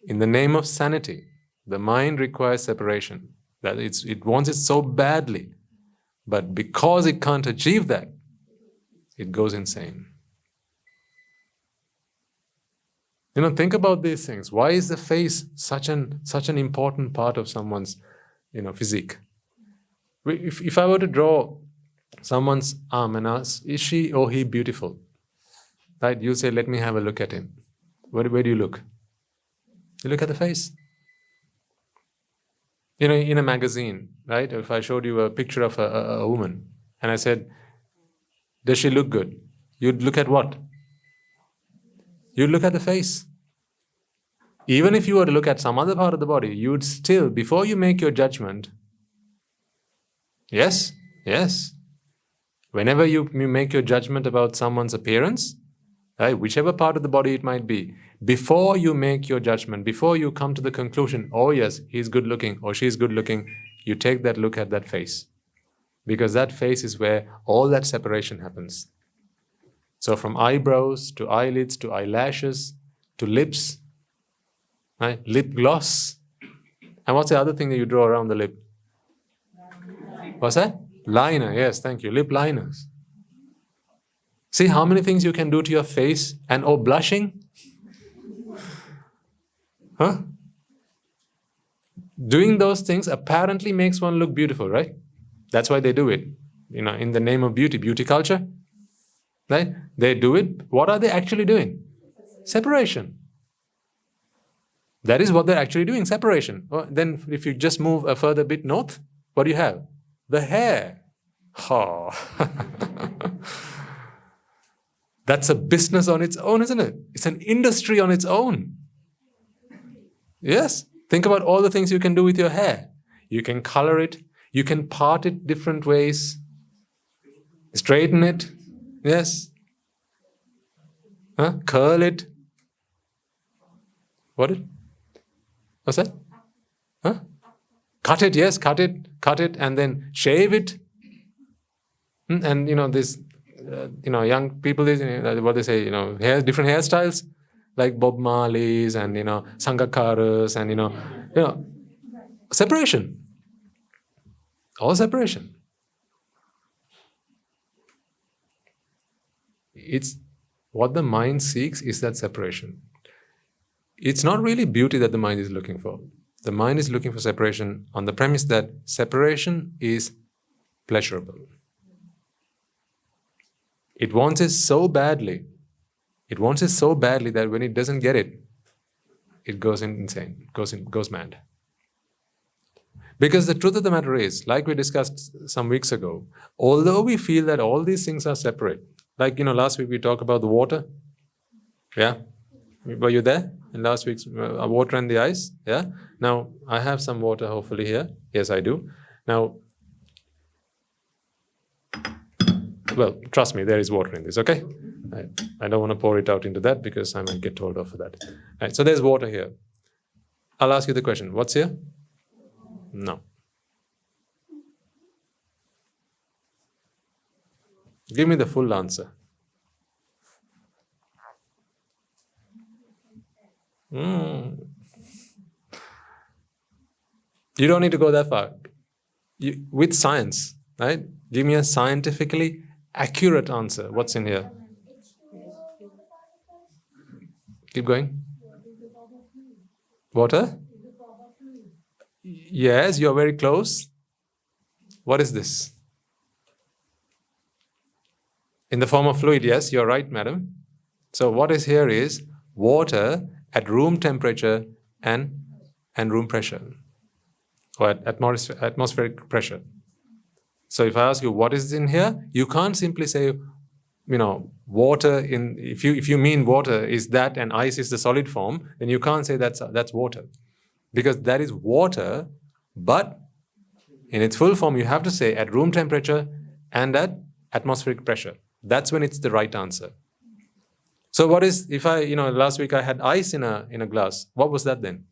In the name of sanity, the mind requires separation. That it wants it so badly, but because it can't achieve that, it goes insane. Think about these things. Why is the face such an important part of someone's, physique? If I were to draw someone's arm and ask, is she or he beautiful? Right? You say, let me have a look at him. Where do you look? You look at the face. In a magazine, right? If I showed you a picture of a woman and I said, does she look good? You'd look at what? You'd look at the face. Even if you were to look at some other part of the body, you'd still, before you make your judgment, yes, whenever you make your judgment about someone's appearance, right, whichever part of the body it might be, before you make your judgment, before you come to the conclusion, oh yes, he's good looking or she's good looking, you take that look at that face. Because that face is where all that separation happens. So from eyebrows to eyelids to eyelashes to lips, right? Lip gloss. And what's the other thing that you draw around the lip? What's that? Liner, yes, thank you. Lip liners. See how many things you can do to your face and blushing? Huh? Doing those things apparently makes one look beautiful, right? That's why they do it. In the name of beauty culture. Right? They do it. What are they actually doing? Separation. That is what they're actually doing, separation. Then if you just move a further bit north, what do you have? The hair. Oh. That's a business on its own, isn't it? It's an industry on its own. Yes. Think about all the things you can do with your hair. You can color it. You can part it different ways. Straighten it. Yes. Curl it. What's that? Cut it, yes, cut it, and then shave it. And this, young people, what they say, different hairstyles, like Bob Marley's and Sangakkara's and separation. All separation. It's what the mind seeks is that separation. It's not really beauty that the mind is looking for. The mind is looking for separation on the premise that separation is pleasurable. It wants it so badly. It wants it so badly that when it doesn't get it, it goes insane, goes mad. Because the truth of the matter is, like we discussed some weeks ago, although we feel that all these things are separate, like, last week we talked about the water. Yeah? Were you there? In last week's water and the ice? Yeah? Now, I have some water hopefully here. Yes, I do. Now, well, trust me, there is water in this, okay? I don't want to pour it out into that because I might get told off for that. Right, so there's water here. I'll ask you the question. What's here? No. Give me the full answer. You don't need to go that far. With science, right? Give me a scientifically accurate answer. What's in here? Keep going. Water? Yes, you're very close. What is this? In the form of fluid, yes, you're right, madam. So what is here is water at room temperature and room pressure, or at atmospheric pressure. So if I ask you what is in here, you can't simply say, water in, if you mean water is that and ice is the solid form, then you can't say that's water. Because that is water, but in its full form, you have to say at room temperature and at atmospheric pressure. That's when it's the right answer. So what is, if I, last week I had ice in a glass, what was that then?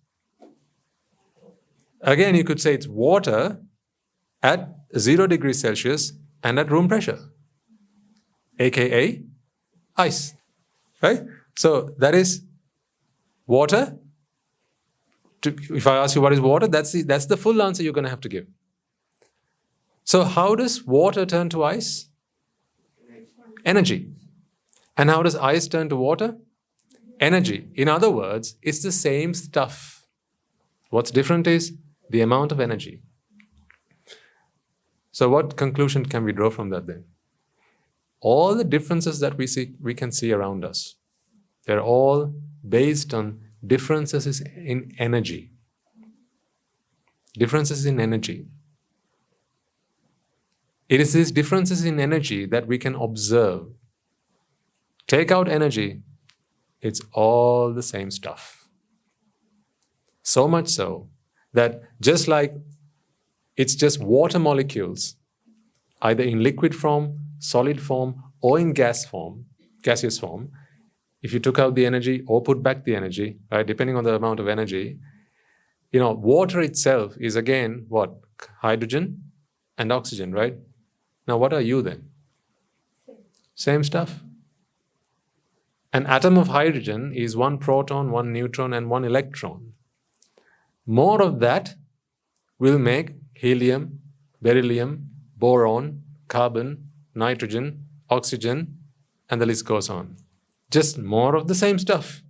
Again, you could say it's water at 0 degrees Celsius and at room pressure, aka ice, right? So that is water. If I ask you what is water, that's the full answer you're going to have to give. So how does water turn to ice? Energy. And how does ice turn to water? Energy. In other words, it's the same stuff. What's different is the amount of energy. So what conclusion can we draw from that then? All the differences that we can see around us, they're all based on differences in energy. Differences in energy. It is these differences in energy that we can observe. Take out energy, it's all the same stuff. So much so that just like it's just water molecules, either in liquid form, solid form, or in gaseous form, if you took out the energy or put back the energy, right, depending on the amount of energy, water itself is again what? Hydrogen and oxygen, right? Now what are you then? Same stuff. An atom of hydrogen is 1 proton, 1 neutron, and 1 electron. More of that will make helium, beryllium, boron, carbon, nitrogen, oxygen, and the list goes on. Just more of the same stuff.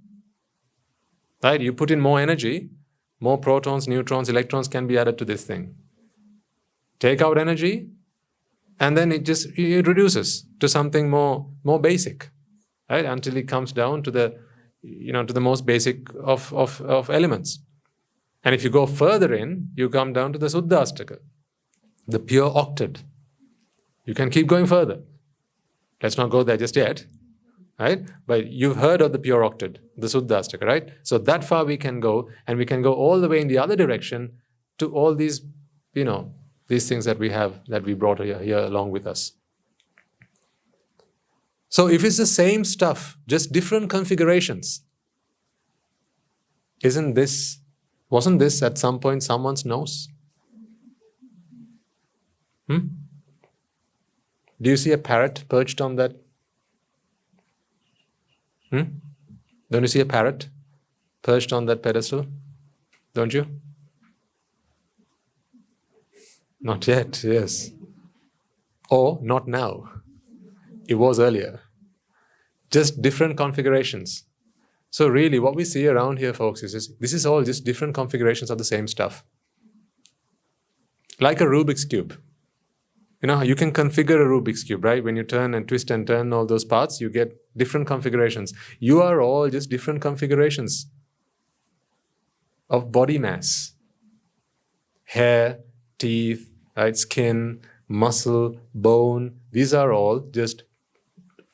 Right? You put in more energy, more protons, neutrons, electrons can be added to this thing. Take out energy, and then it reduces to something more basic. Right? Until it comes down to the most basic of elements. And if you go further in, you come down to the Suddhastaka, the pure octet. You can keep going further. Let's not go there just yet, right? But you've heard of the pure octet, the Suddhastaka, right? So that far we can go, and we can go all the way in the other direction to all these, these things that we brought here along with us. So if it's the same stuff, just different configurations, wasn't this at some point someone's nose? Do you see a parrot perched on that? Don't you see a parrot perched on that pedestal? Don't you? Not yet, yes. Or not now. It was earlier. Just different configurations. So really what we see around here, folks, is this is all just different configurations of the same stuff. Like a Rubik's Cube. You can configure a Rubik's Cube, right? When you turn and twist and turn all those parts, you get different configurations. You are all just different configurations of body mass. Hair, teeth, right? Skin, muscle, bone. These are all just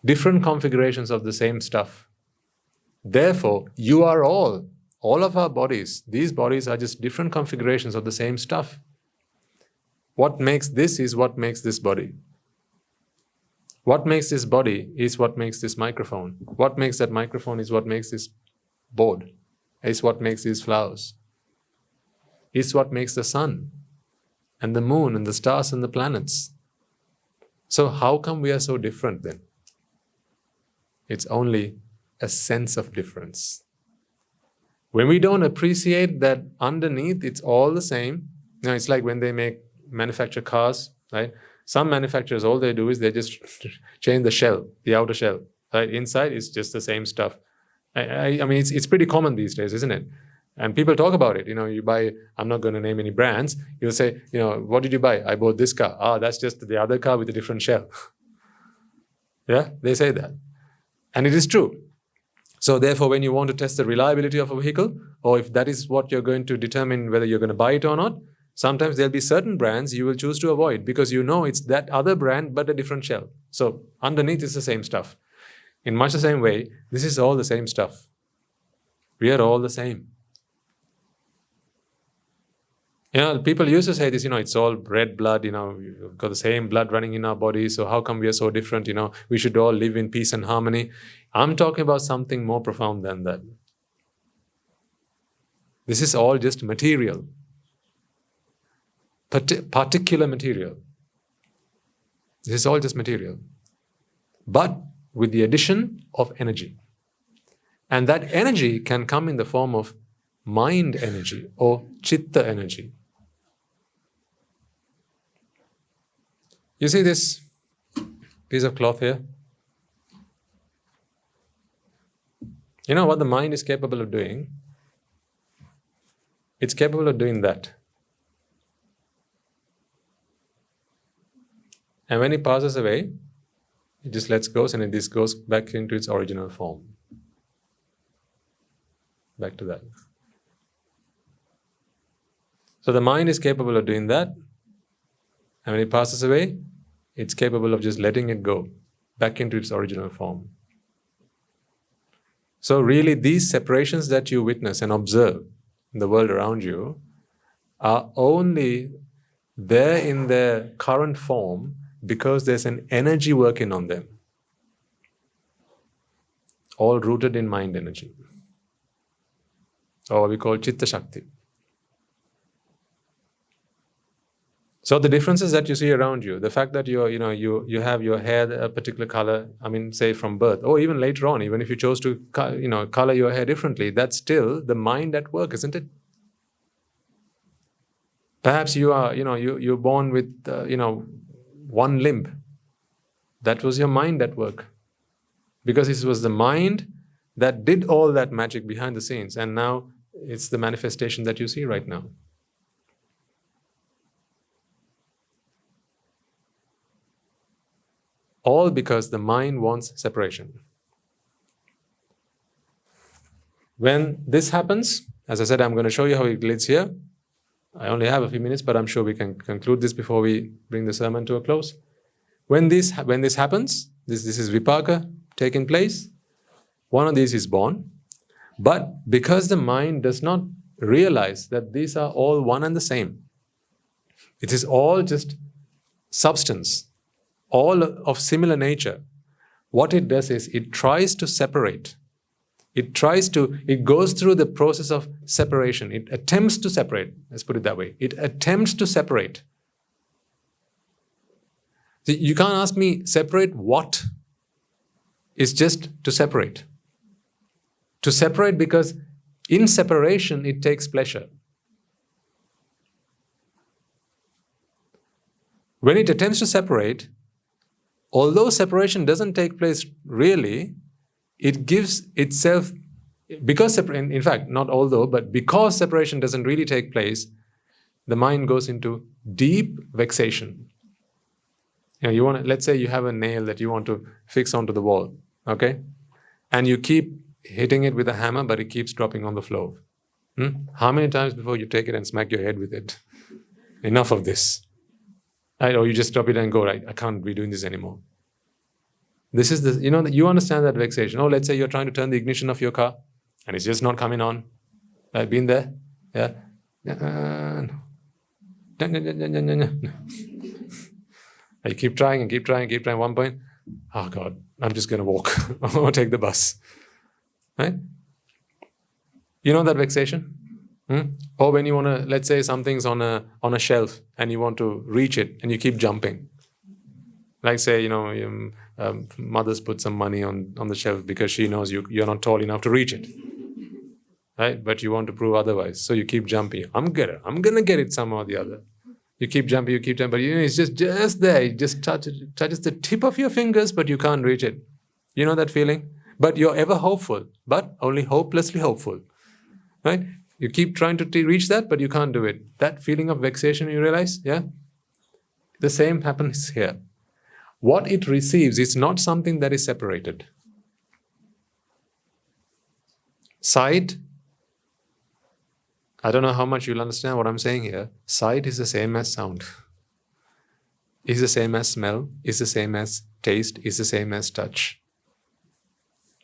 different configurations of the same stuff. Therefore, you are all of our bodies, these bodies are just different configurations of the same stuff. What makes this is what makes this body. What makes this body is what makes this microphone. What makes that microphone is what makes this board. Is what makes these flowers. Is what makes the sun. and the moon and the stars and the planets. So how come we are so different then? It's only a sense of difference. When we don't appreciate that underneath it's all the same, it's like when they manufacture cars, right? Some manufacturers, all they do is they just change the shell, the outer shell, right? Inside is just the same stuff. I mean, it's pretty common these days, isn't it? And people talk about it. You buy, I'm not going to name any brands. You'll say, what did you buy? I bought this car. Ah, that's just the other car with a different shell. Yeah, they say that. And it is true. So therefore, when you want to test the reliability of a vehicle, or if that is what you're going to determine whether you're going to buy it or not, sometimes there'll be certain brands you will choose to avoid because it's that other brand but a different shell. So underneath is the same stuff. In much the same way, this is all the same stuff. We are all the same. People used to say this, it's all red blood, we've got the same blood running in our bodies, so how come we are so different, we should all live in peace and harmony. I'm talking about something more profound than that. This is all just material. Particular material. This is all just material. But with the addition of energy. And that energy can come in the form of mind energy or Citta energy. You see this piece of cloth here? You know what the mind is capable of doing? It's capable of doing that. And when it passes away, it just lets go and this goes back into its original form. Back to that. So the mind is capable of doing that. And when it passes away, it's capable of just letting it go back into its original form. So really these separations that you witness and observe in the world around you are only there in their current form because there's an energy working on them. All rooted in mind energy. Or what we call Chitta Shakti. So the differences that you see around you, the fact that you have your hair a particular color, say from birth, or even later on, even if you chose to color your hair differently, that's still the mind at work, isn't it? Perhaps you're born with one limb. That was your mind at work, because it was the mind that did all that magic behind the scenes, and now it's the manifestation that you see right now. All because the mind wants separation. When this happens, as I said, I'm going to show you how it leads here. I only have a few minutes, but I'm sure we can conclude this before we bring the sermon to a close. When this happens, this is vipaka taking place. One of these is born. But because the mind does not realize that these are all one and the same, it is all just substance, all of similar nature. What it does is it tries to separate. It goes through the process of separation. It attempts to separate. Let's put it that way. It attempts to separate. See, you can't ask me, separate what? It's just to separate. To separate because in separation it takes pleasure. When it attempts to separate, although separation doesn't take place really, it gives itself, because in fact, not although, but because separation doesn't really take place, the mind goes into deep vexation. Let's say you have a nail that you want to fix onto the wall, okay? And you keep hitting it with a hammer, but it keeps dropping on the floor. How many times before you take it and smack your head with it? Enough of this. Right? Or you just drop it and go, right, I can't be doing this anymore. This is you understand that vexation. Or let's say you're trying to turn the ignition of your car and it's just not coming on. I've been there. Yeah. You keep trying and keep trying. At one point, oh God, I'm just going to walk or take the bus. Right? You know that vexation? Or when you want to, let's say something's on a shelf and you want to reach it and you keep jumping. Like say, mother's put some money on the shelf because she knows you're not tall enough to reach it. Right? But you want to prove otherwise. So you keep jumping. I'm going to get it somehow or the other. You keep jumping, but it's just there. It just touches the tip of your fingers, but you can't reach it. You know that feeling? But you're ever hopeful, but only hopelessly hopeful. Right? You keep trying to reach that, but you can't do it. That feeling of vexation, you realize? Yeah? The same happens here. What it receives is not something that is separated. Sight, I don't know how much you'll understand what I'm saying here. Sight is the same as sound. Is the same as smell, is the same as taste, is the same as touch.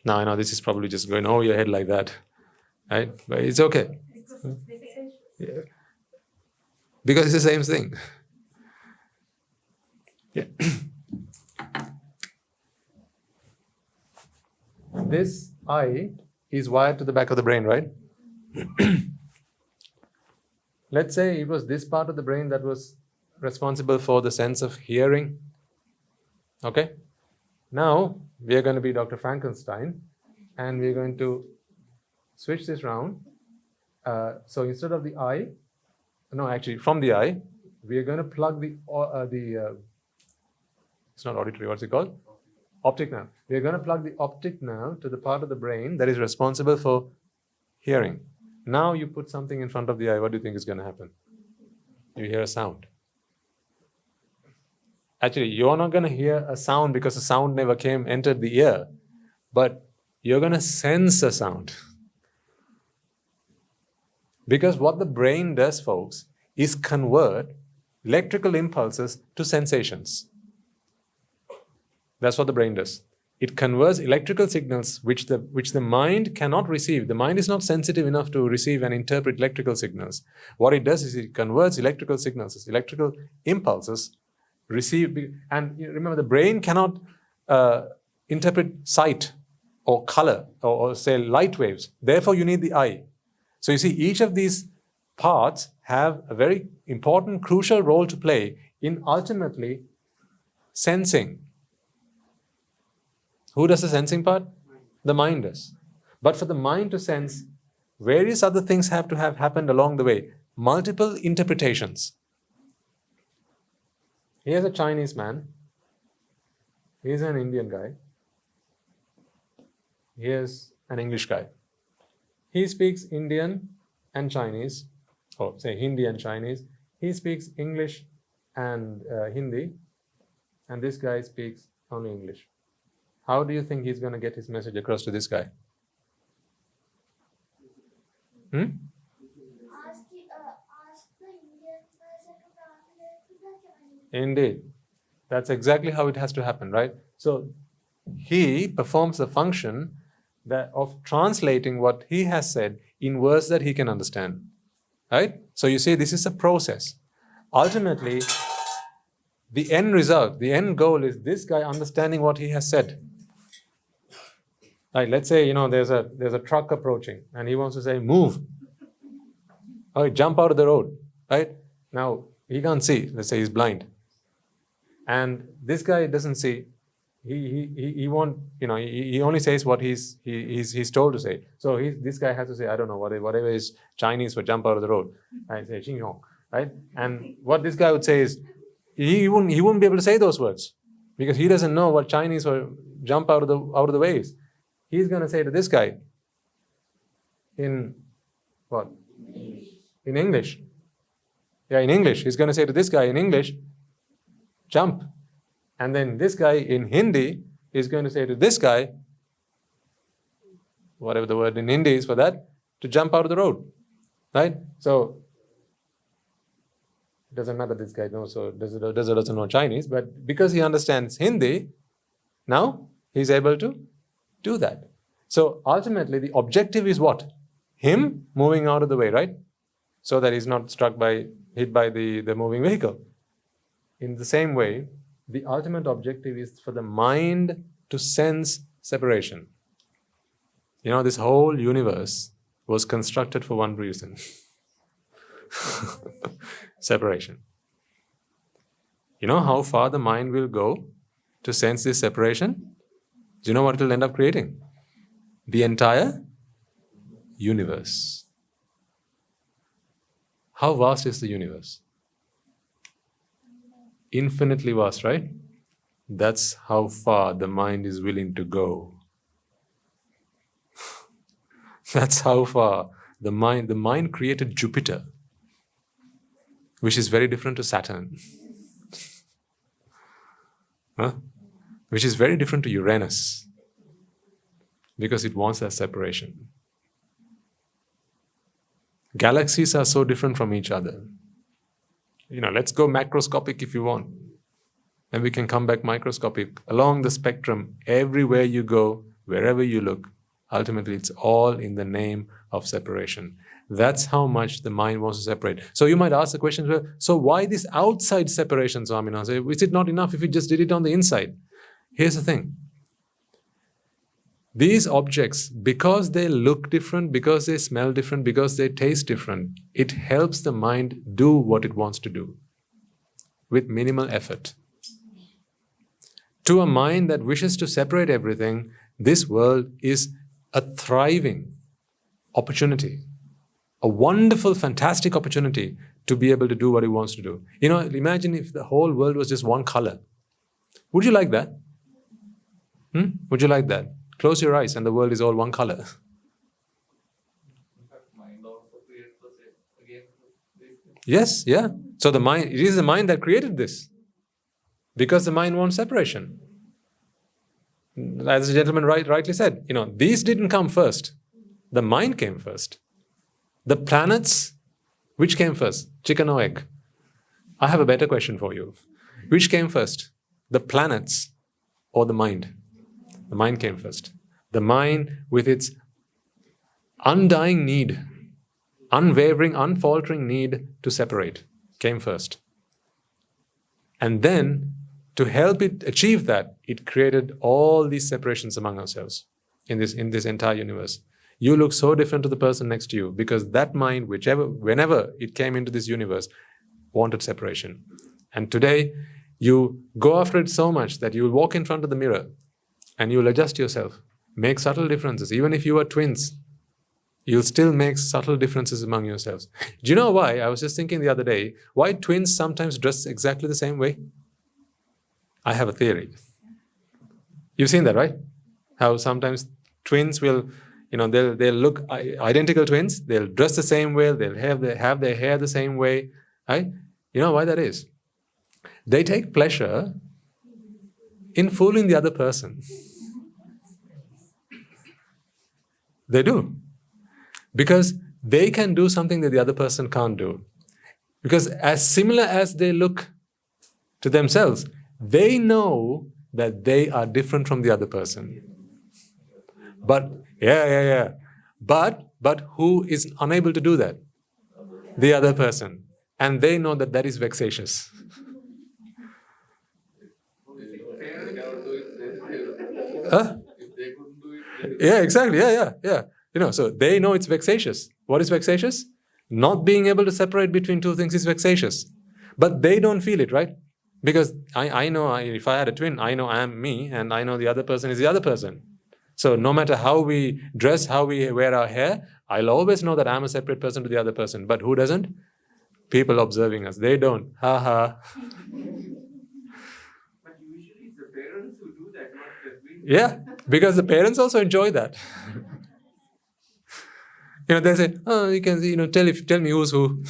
Now I know this is probably just going over your head like that. Right? But it's okay. Yeah. Because it's the same thing. Yeah. This eye is wired to the back of the brain, right? Let's say it was this part of the brain that was responsible for the sense of hearing. Okay? Now, we are going to be Dr. Frankenstein, and we're going to switch this round. So instead of the eye, from the eye, we are going to plug it's not auditory, what's it called? Optic nerve. We are going to plug the optic nerve to the part of the brain that is responsible for hearing. Now you put something in front of the eye, what do you think is going to happen? You hear a sound. Actually, you're not going to hear a sound because the sound never entered the ear, but you're going to sense a sound. Because what the brain does, folks, is convert electrical impulses to sensations. That's what the brain does. It converts electrical signals which the mind cannot receive. The mind is not sensitive enough to receive and interpret electrical signals. What it does is it converts electrical signals, electrical impulses received. And remember, the brain cannot interpret sight or color or say light waves. Therefore, you need the eye. So you see, each of these parts have a very important, crucial role to play in ultimately sensing. Who does the sensing part? The mind does. But for the mind to sense, various other things have to have happened along the way. Multiple interpretations. Here's a Chinese man. Here's an Indian guy. Here's an English guy. He speaks Indian and Chinese, or say Hindi and Chinese. He speaks English and Hindi, and this guy speaks only English. How do you think he's going to get his message across to this guy? Ask the Indian person to translate to the Chinese. Indeed. That's exactly how it has to happen, right? So he performs the function of translating what he has said in words that he can understand. Right? So you see, this is a process. Ultimately, the end result, the end goal is this guy understanding what he has said. Right, let's say, there's a truck approaching and he wants to say, move. All right, jump out of the road. Right? Now, he can't see. Let's say he's blind. And this guy doesn't see. He won't, he only says what he's told to say. So this guy has to say, I don't know, whatever is Chinese for jump out of the road. I say, Xing Hong. Right? And what this guy would say is, he wouldn't be able to say those words because he doesn't know what Chinese for jump out of the way is. He's going to say to this guy in what? In English. Yeah, in English. He's going to say to this guy in English, jump. And then this guy in Hindi is going to say to this guy, whatever the word in Hindi is for that, to jump out of the road. Right? So, it doesn't matter this guy knows or doesn't know Chinese, but because he understands Hindi, now he's able to do that. So ultimately, the objective is what? Him moving out of the way, right? So that he's not hit by the moving vehicle. In the same way, the ultimate objective is for the mind to sense separation. This whole universe was constructed for one reason. Separation. You know how far the mind will go to sense this separation? Do you know what it will end up creating? The entire universe. How vast is the universe? Infinitely vast, right? That's how far the mind is willing to go. That's how far the mind created Jupiter, which is very different to Saturn. Which is very different to Uranus, because it wants that separation. Galaxies are so different from each other. Let's go macroscopic if you want. And we can come back microscopic. Along the spectrum, everywhere you go, wherever you look, ultimately it's all in the name of separation. That's how much the mind wants to separate. So you might ask the question, well, so why this outside separation, Swaminathan? Is it not enough if you just did it on the inside? Here's the thing. These objects, because they look different, because they smell different, because they taste different, it helps the mind do what it wants to do with minimal effort. To a mind that wishes to separate everything, this world is a thriving opportunity, a wonderful, fantastic opportunity to be able to do what it wants to do. Imagine if the whole world was just one color. Would you like that? Would you like that? Close your eyes and the world is all one color. Yes, yeah. So it is the mind that created this. Because the mind wants separation. As the gentleman rightly said, these didn't come first. The mind came first. The planets, which came first? Chicken or egg? I have a better question for you. Which came first? The planets or the mind? The mind came first. The mind, with its undying need, unwavering, unfaltering need to separate, came first. And then, to help it achieve that, it created all these separations among ourselves in this entire universe. You look so different to the person next to you because that mind, whenever it came into this universe, wanted separation. And today, you go after it so much that you will walk in front of the mirror and you will adjust yourself, make subtle differences. Even if you are twins, you'll still make subtle differences among yourselves. Do you know why? I was just thinking the other day, why twins sometimes dress exactly the same way? I have a theory. You've seen that, right? How sometimes twins will, they'll look identical twins, they'll dress the same way, they'll have their hair the same way, right? You know why that is? They take pleasure in fooling the other person. They do. Because they can do something that the other person can't do. Because as similar as they look to themselves, they know that they are different from the other person. But, But who is unable to do that? The other person. And they know that that is vexatious. Huh? Yeah, exactly. Yeah. So they know it's vexatious. What is vexatious? Not being able to separate between two things is vexatious. But they don't feel it, right? Because I know if I had a twin, I know I am me, and I know the other person is the other person. So no matter how we dress, how we wear our hair, I'll always know that I'm a separate person to the other person. But who doesn't? People observing us. They don't. Ha ha. But usually it's the parents who do that, not the twins. Yeah, because the parents also enjoy that. They say, oh, you can see, tell me who's who.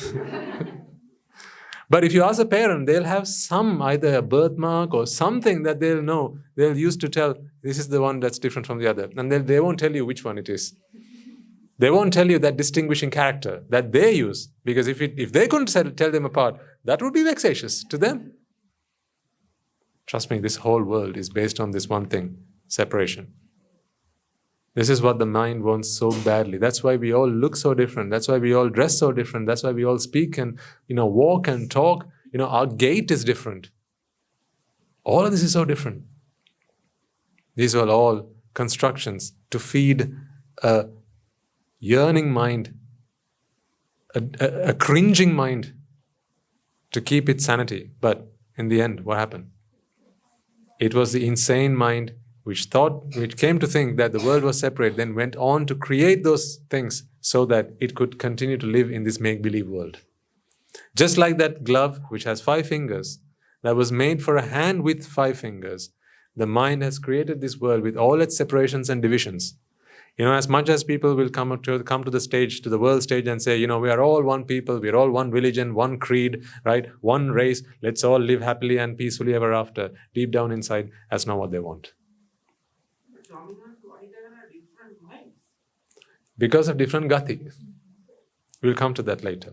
But if you ask a parent, they'll have either a birthmark or something that they'll know. They'll use to tell, this is the one that's different from the other. And they won't tell you which one it is. They won't tell you that distinguishing character that they use. Because if they couldn't tell them apart, that would be vexatious to them. Trust me, this whole world is based on this one thing, separation. This is what the mind wants so badly. That's why we all look so different. That's why we all dress so different. That's why we all speak and walk and talk. Our gait is different. All of this is so different. These are all constructions to feed a yearning mind, a cringing mind to keep its sanity. But in the end, what happened? It was the insane mind which came to think that the world was separate, then went on to create those things so that it could continue to live in this make-believe world. Just like that glove, which has 5 fingers, that was made for a hand with 5 fingers, the mind has created this world with all its separations and divisions. As much as people will come to the stage, to the world stage, and say, we are all one people, we are all one religion, one creed, right? One race, let's all live happily and peacefully ever after. Deep down inside, that's not what they want. Because of different gati. We'll come to that later.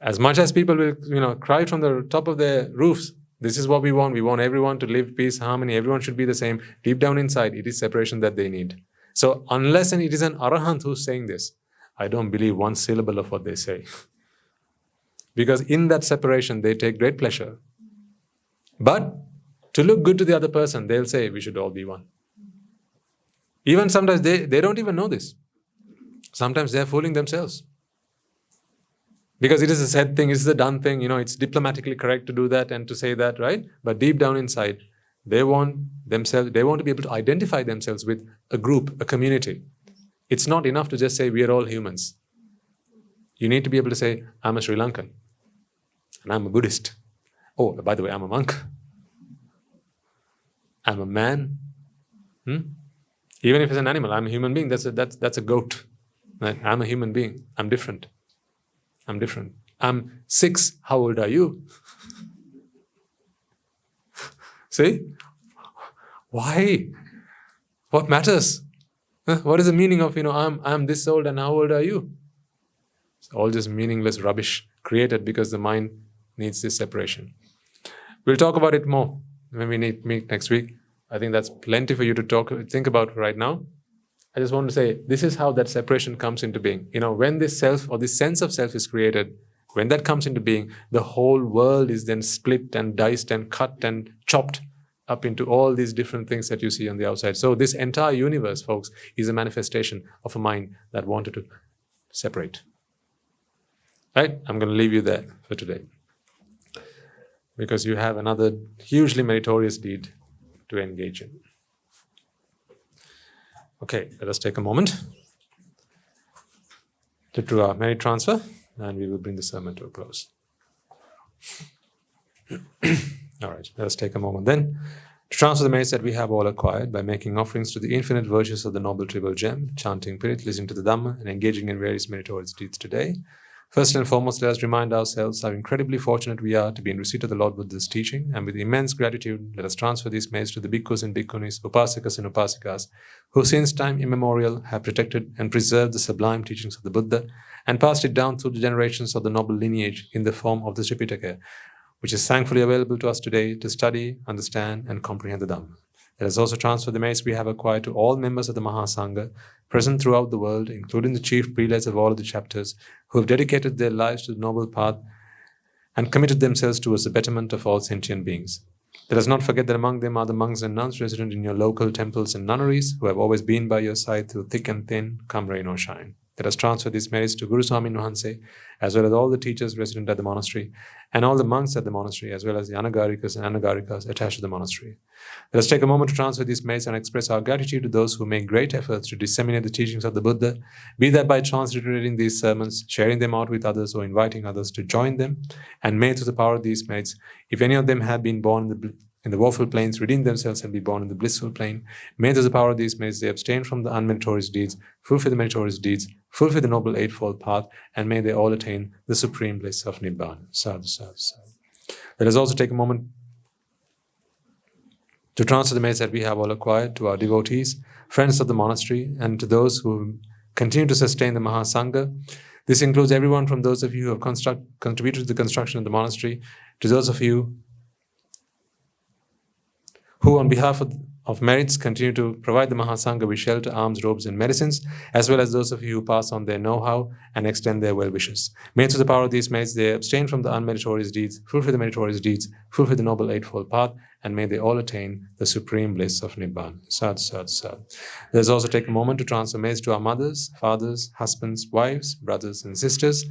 As much as people will, cry from the top of their roofs, this is what we want. We want everyone to live peace, harmony. Everyone should be the same. Deep down inside, it is separation that they need. So unless it is an arahant who's saying this, I don't believe one syllable of what they say. Because in that separation, they take great pleasure. But to look good to the other person, they'll say, we should all be one. Even sometimes they don't even know this. Sometimes they're fooling themselves. Because it is a said thing, it is a done thing, it's diplomatically correct to do that and to say that, right? But deep down inside, they want to be able to identify themselves with a group, a community. It's not enough to just say, we are all humans. You need to be able to say, I'm a Sri Lankan, and I'm a Buddhist. Oh, by the way, I'm a monk. I'm a man. Even if it's an animal, I'm a human being. That's a goat. Right? I'm a human being. I'm different. I'm 6. How old are you? See? Why? What matters? What is the meaning of, I'm this old and how old are you? It's all just meaningless rubbish created because the mind needs this separation. We'll talk about it more when we meet next week. I think that's plenty for you to think about right now. I just want to say, this is how that separation comes into being. When this self or this sense of self is created, when that comes into being, the whole world is then split and diced and cut and chopped up into all these different things that you see on the outside. So this entire universe, folks, is a manifestation of a mind that wanted to separate. Right? I'm going to leave you there for today. Because you have another hugely meritorious deed to engage in. Okay, let us take a moment to do our merit transfer, and we will bring the sermon to a close. All right, let us take a moment then to transfer the merits that we have all acquired by making offerings to the infinite virtues of the noble triple gem, chanting Pirit, listening to the Dhamma, and engaging in various meritorious deeds today. First and foremost, let us remind ourselves how incredibly fortunate we are to be in receipt of the Lord Buddha's teaching, and with immense gratitude, let us transfer these merits to the bhikkhus and bhikkhunis, upasakas and upasikas, who since time immemorial have protected and preserved the sublime teachings of the Buddha and passed it down through the generations of the noble lineage in the form of the Tripitaka, which is thankfully available to us today to study, understand, and comprehend the Dhamma. Let us also transfer the merits we have acquired to all members of the Mahasangha present throughout the world, including the chief prelates of all of the chapters, who have dedicated their lives to the noble path and committed themselves towards the betterment of all sentient beings. Let us not forget that among them are the monks and nuns resident in your local temples and nunneries, who have always been by your side through thick and thin, come rain or shine. Let us transfer these merits to Guru Swami Nuhanse, as well as all the teachers resident at the monastery, and all the monks at the monastery, as well as the Anagarikas and Anagarikas attached to the monastery. Let us take a moment to transfer these merits and express our gratitude to those who make great efforts to disseminate the teachings of the Buddha, be that by transliterating these sermons, sharing them out with others, or inviting others to join them. And may, through the power of these merits, if any of them have been born in the woeful plains, redeem themselves and be born in the blissful plane. May, through the power of these merits, they abstain from the unmeritorious deeds, fulfill the meritorious deeds, fulfill the noble eightfold path, and may they all attain the supreme bliss of Nibbana. Sadhu, sadhu, sadhu. Let us also take a moment to transfer the merits that we have all acquired to our devotees, friends of the monastery, and to those who continue to sustain the Mahasangha. This includes everyone from those of you who have contributed to the construction of the monastery, to those of you who, on behalf of merits continue to provide the Mahasangha with shelter, arms, robes, and medicines, as well as those of you who pass on their know-how and extend their well wishes. May through the power of these merits they abstain from the unmeritorious deeds, fulfill the meritorious deeds, fulfill the Noble Eightfold Path, and may they all attain the supreme bliss of Nibbana. Sadhu, sadhu, sadhu. Let us also take a moment to transfer messages to our mothers, fathers, husbands, wives, brothers, and sisters,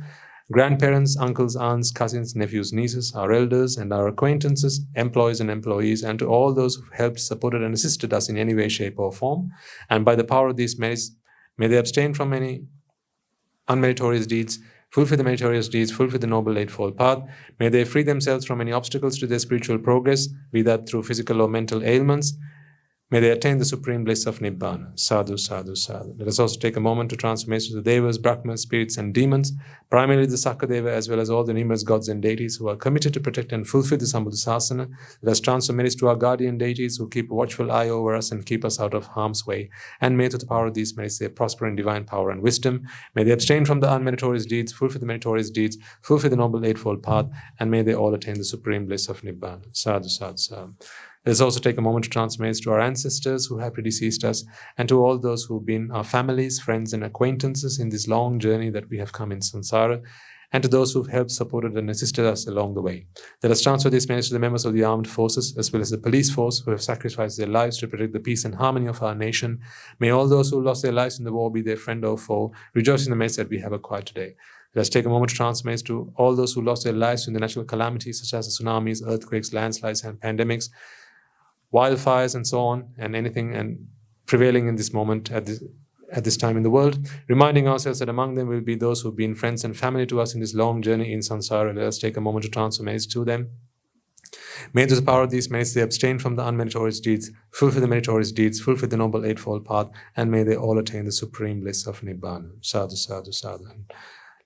grandparents, uncles, aunts, cousins, nephews, nieces, our elders and our acquaintances, employees and employees, and to all those who've helped, supported, and assisted us in any way, shape, or form. And by the power of these merits, may they abstain from any unmeritorious deeds, fulfill the meritorious deeds, fulfill the Noble Eightfold Path. May they free themselves from any obstacles to their spiritual progress, be that through physical or mental ailments. May they attain the supreme bliss of Nibbana. Sadhu, sadhu, sadhu. Let us also take a moment to transfer messages to the Devas, Brahmas, spirits, and demons, primarily the Sakadeva, as well as all the numerous gods and deities who are committed to protect and fulfill the Sambuddhasasana. Let us transfer messages to our guardian deities who keep a watchful eye over us and keep us out of harm's way. And may through the power of these merits they prosper in divine power and wisdom. May they abstain from the unmeritorious deeds, fulfill the meritorious deeds, fulfill the Noble Eightfold Path, and may they all attain the supreme bliss of Nibbana. Sadhu, sadhu, sadhu. Let us also take a moment to transmit to our ancestors who have predeceased us and to all those who have been our families, friends, and acquaintances in this long journey that we have come in samsara, and to those who have helped, supported, and assisted us along the way. Let us transfer this message to the members of the armed forces as well as the police force who have sacrificed their lives to protect the peace and harmony of our nation. May all those who lost their lives in the war, be their friend or foe, rejoice in the message that we have acquired today. Let us take a moment to transmit to all those who lost their lives in the natural calamities such as the tsunamis, earthquakes, landslides, and pandemics, wildfires, and so on, and anything and prevailing in this moment at this time in the world, reminding ourselves that among them will be those who have been friends and family to us in this long journey in samsara. Let us take a moment to transfer messages to them. May through the power of these merits they abstain from the unmeritorious deeds, fulfill the meritorious deeds, fulfill the Noble Eightfold Path, and may they all attain the supreme bliss of Nibbana. Sadhu, sadhu, sadhu.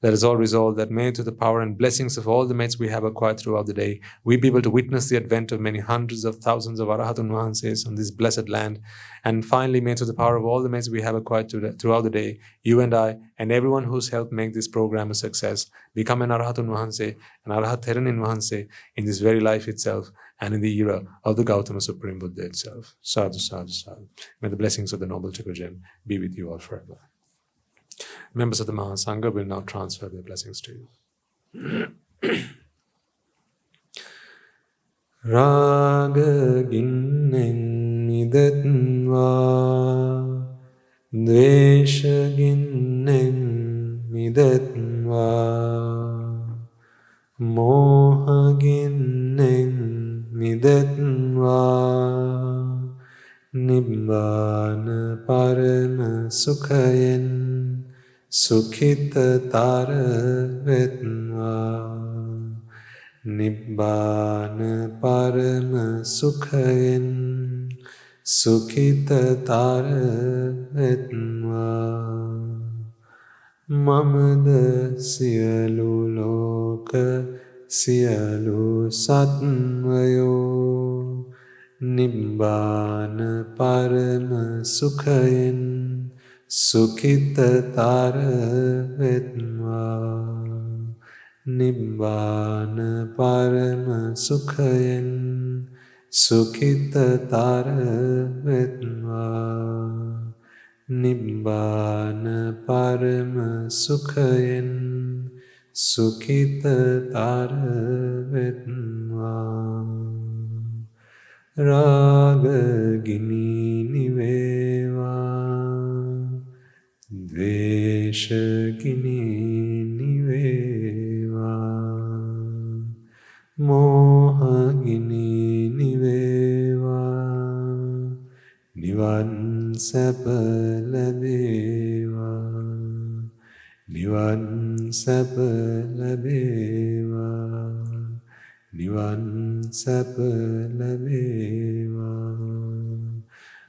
Let us all resolve that may through the power and blessings of all the merits we have acquired throughout the day, we be able to witness the advent of many hundreds of thousands of Arahatun Vahanses on this blessed land. And finally, may through the power of all the merits we have acquired throughout the day, you and I, and everyone who's helped make this program a success, become an Arahatun Vahanse, an Arahat Theranin Vahanse in this very life itself, and in the era of the Gautama Supreme Buddha itself. Sadhu, sadhu, sadhu. May the blessings of the Noble Triple Gem be with you all forever. Members of the Mahasangha will now transfer their blessings to you. Raga ginnen midatva, dvesha ginnen midatva, moha ginnen midatva, nibbana parama sukhayen Sukhita tara vetva, nibbana parama sukhayen, sukhita tara vetva. Mamada siyalu loka siyalu satvayo, nibbana parama sukhayen, Sukhita tara vetva, nibbana parama sukhayen, sukhita tara vetva, nibbana parama sukhayen, sukhita tara vetva. Raga gini niveva, Dvesha gini niveva, moha gini niveva, nivan sapa labeva, nivan sapa labeva, nivan sapa labeva.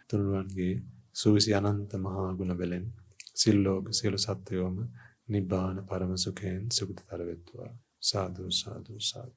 Turuvange suvisi ananta maha guna belen. Sillog, Silo Satyoma, Nibbana Paramasukhen, Sukutara Vedva. Sadhu, sadhu, sadhu.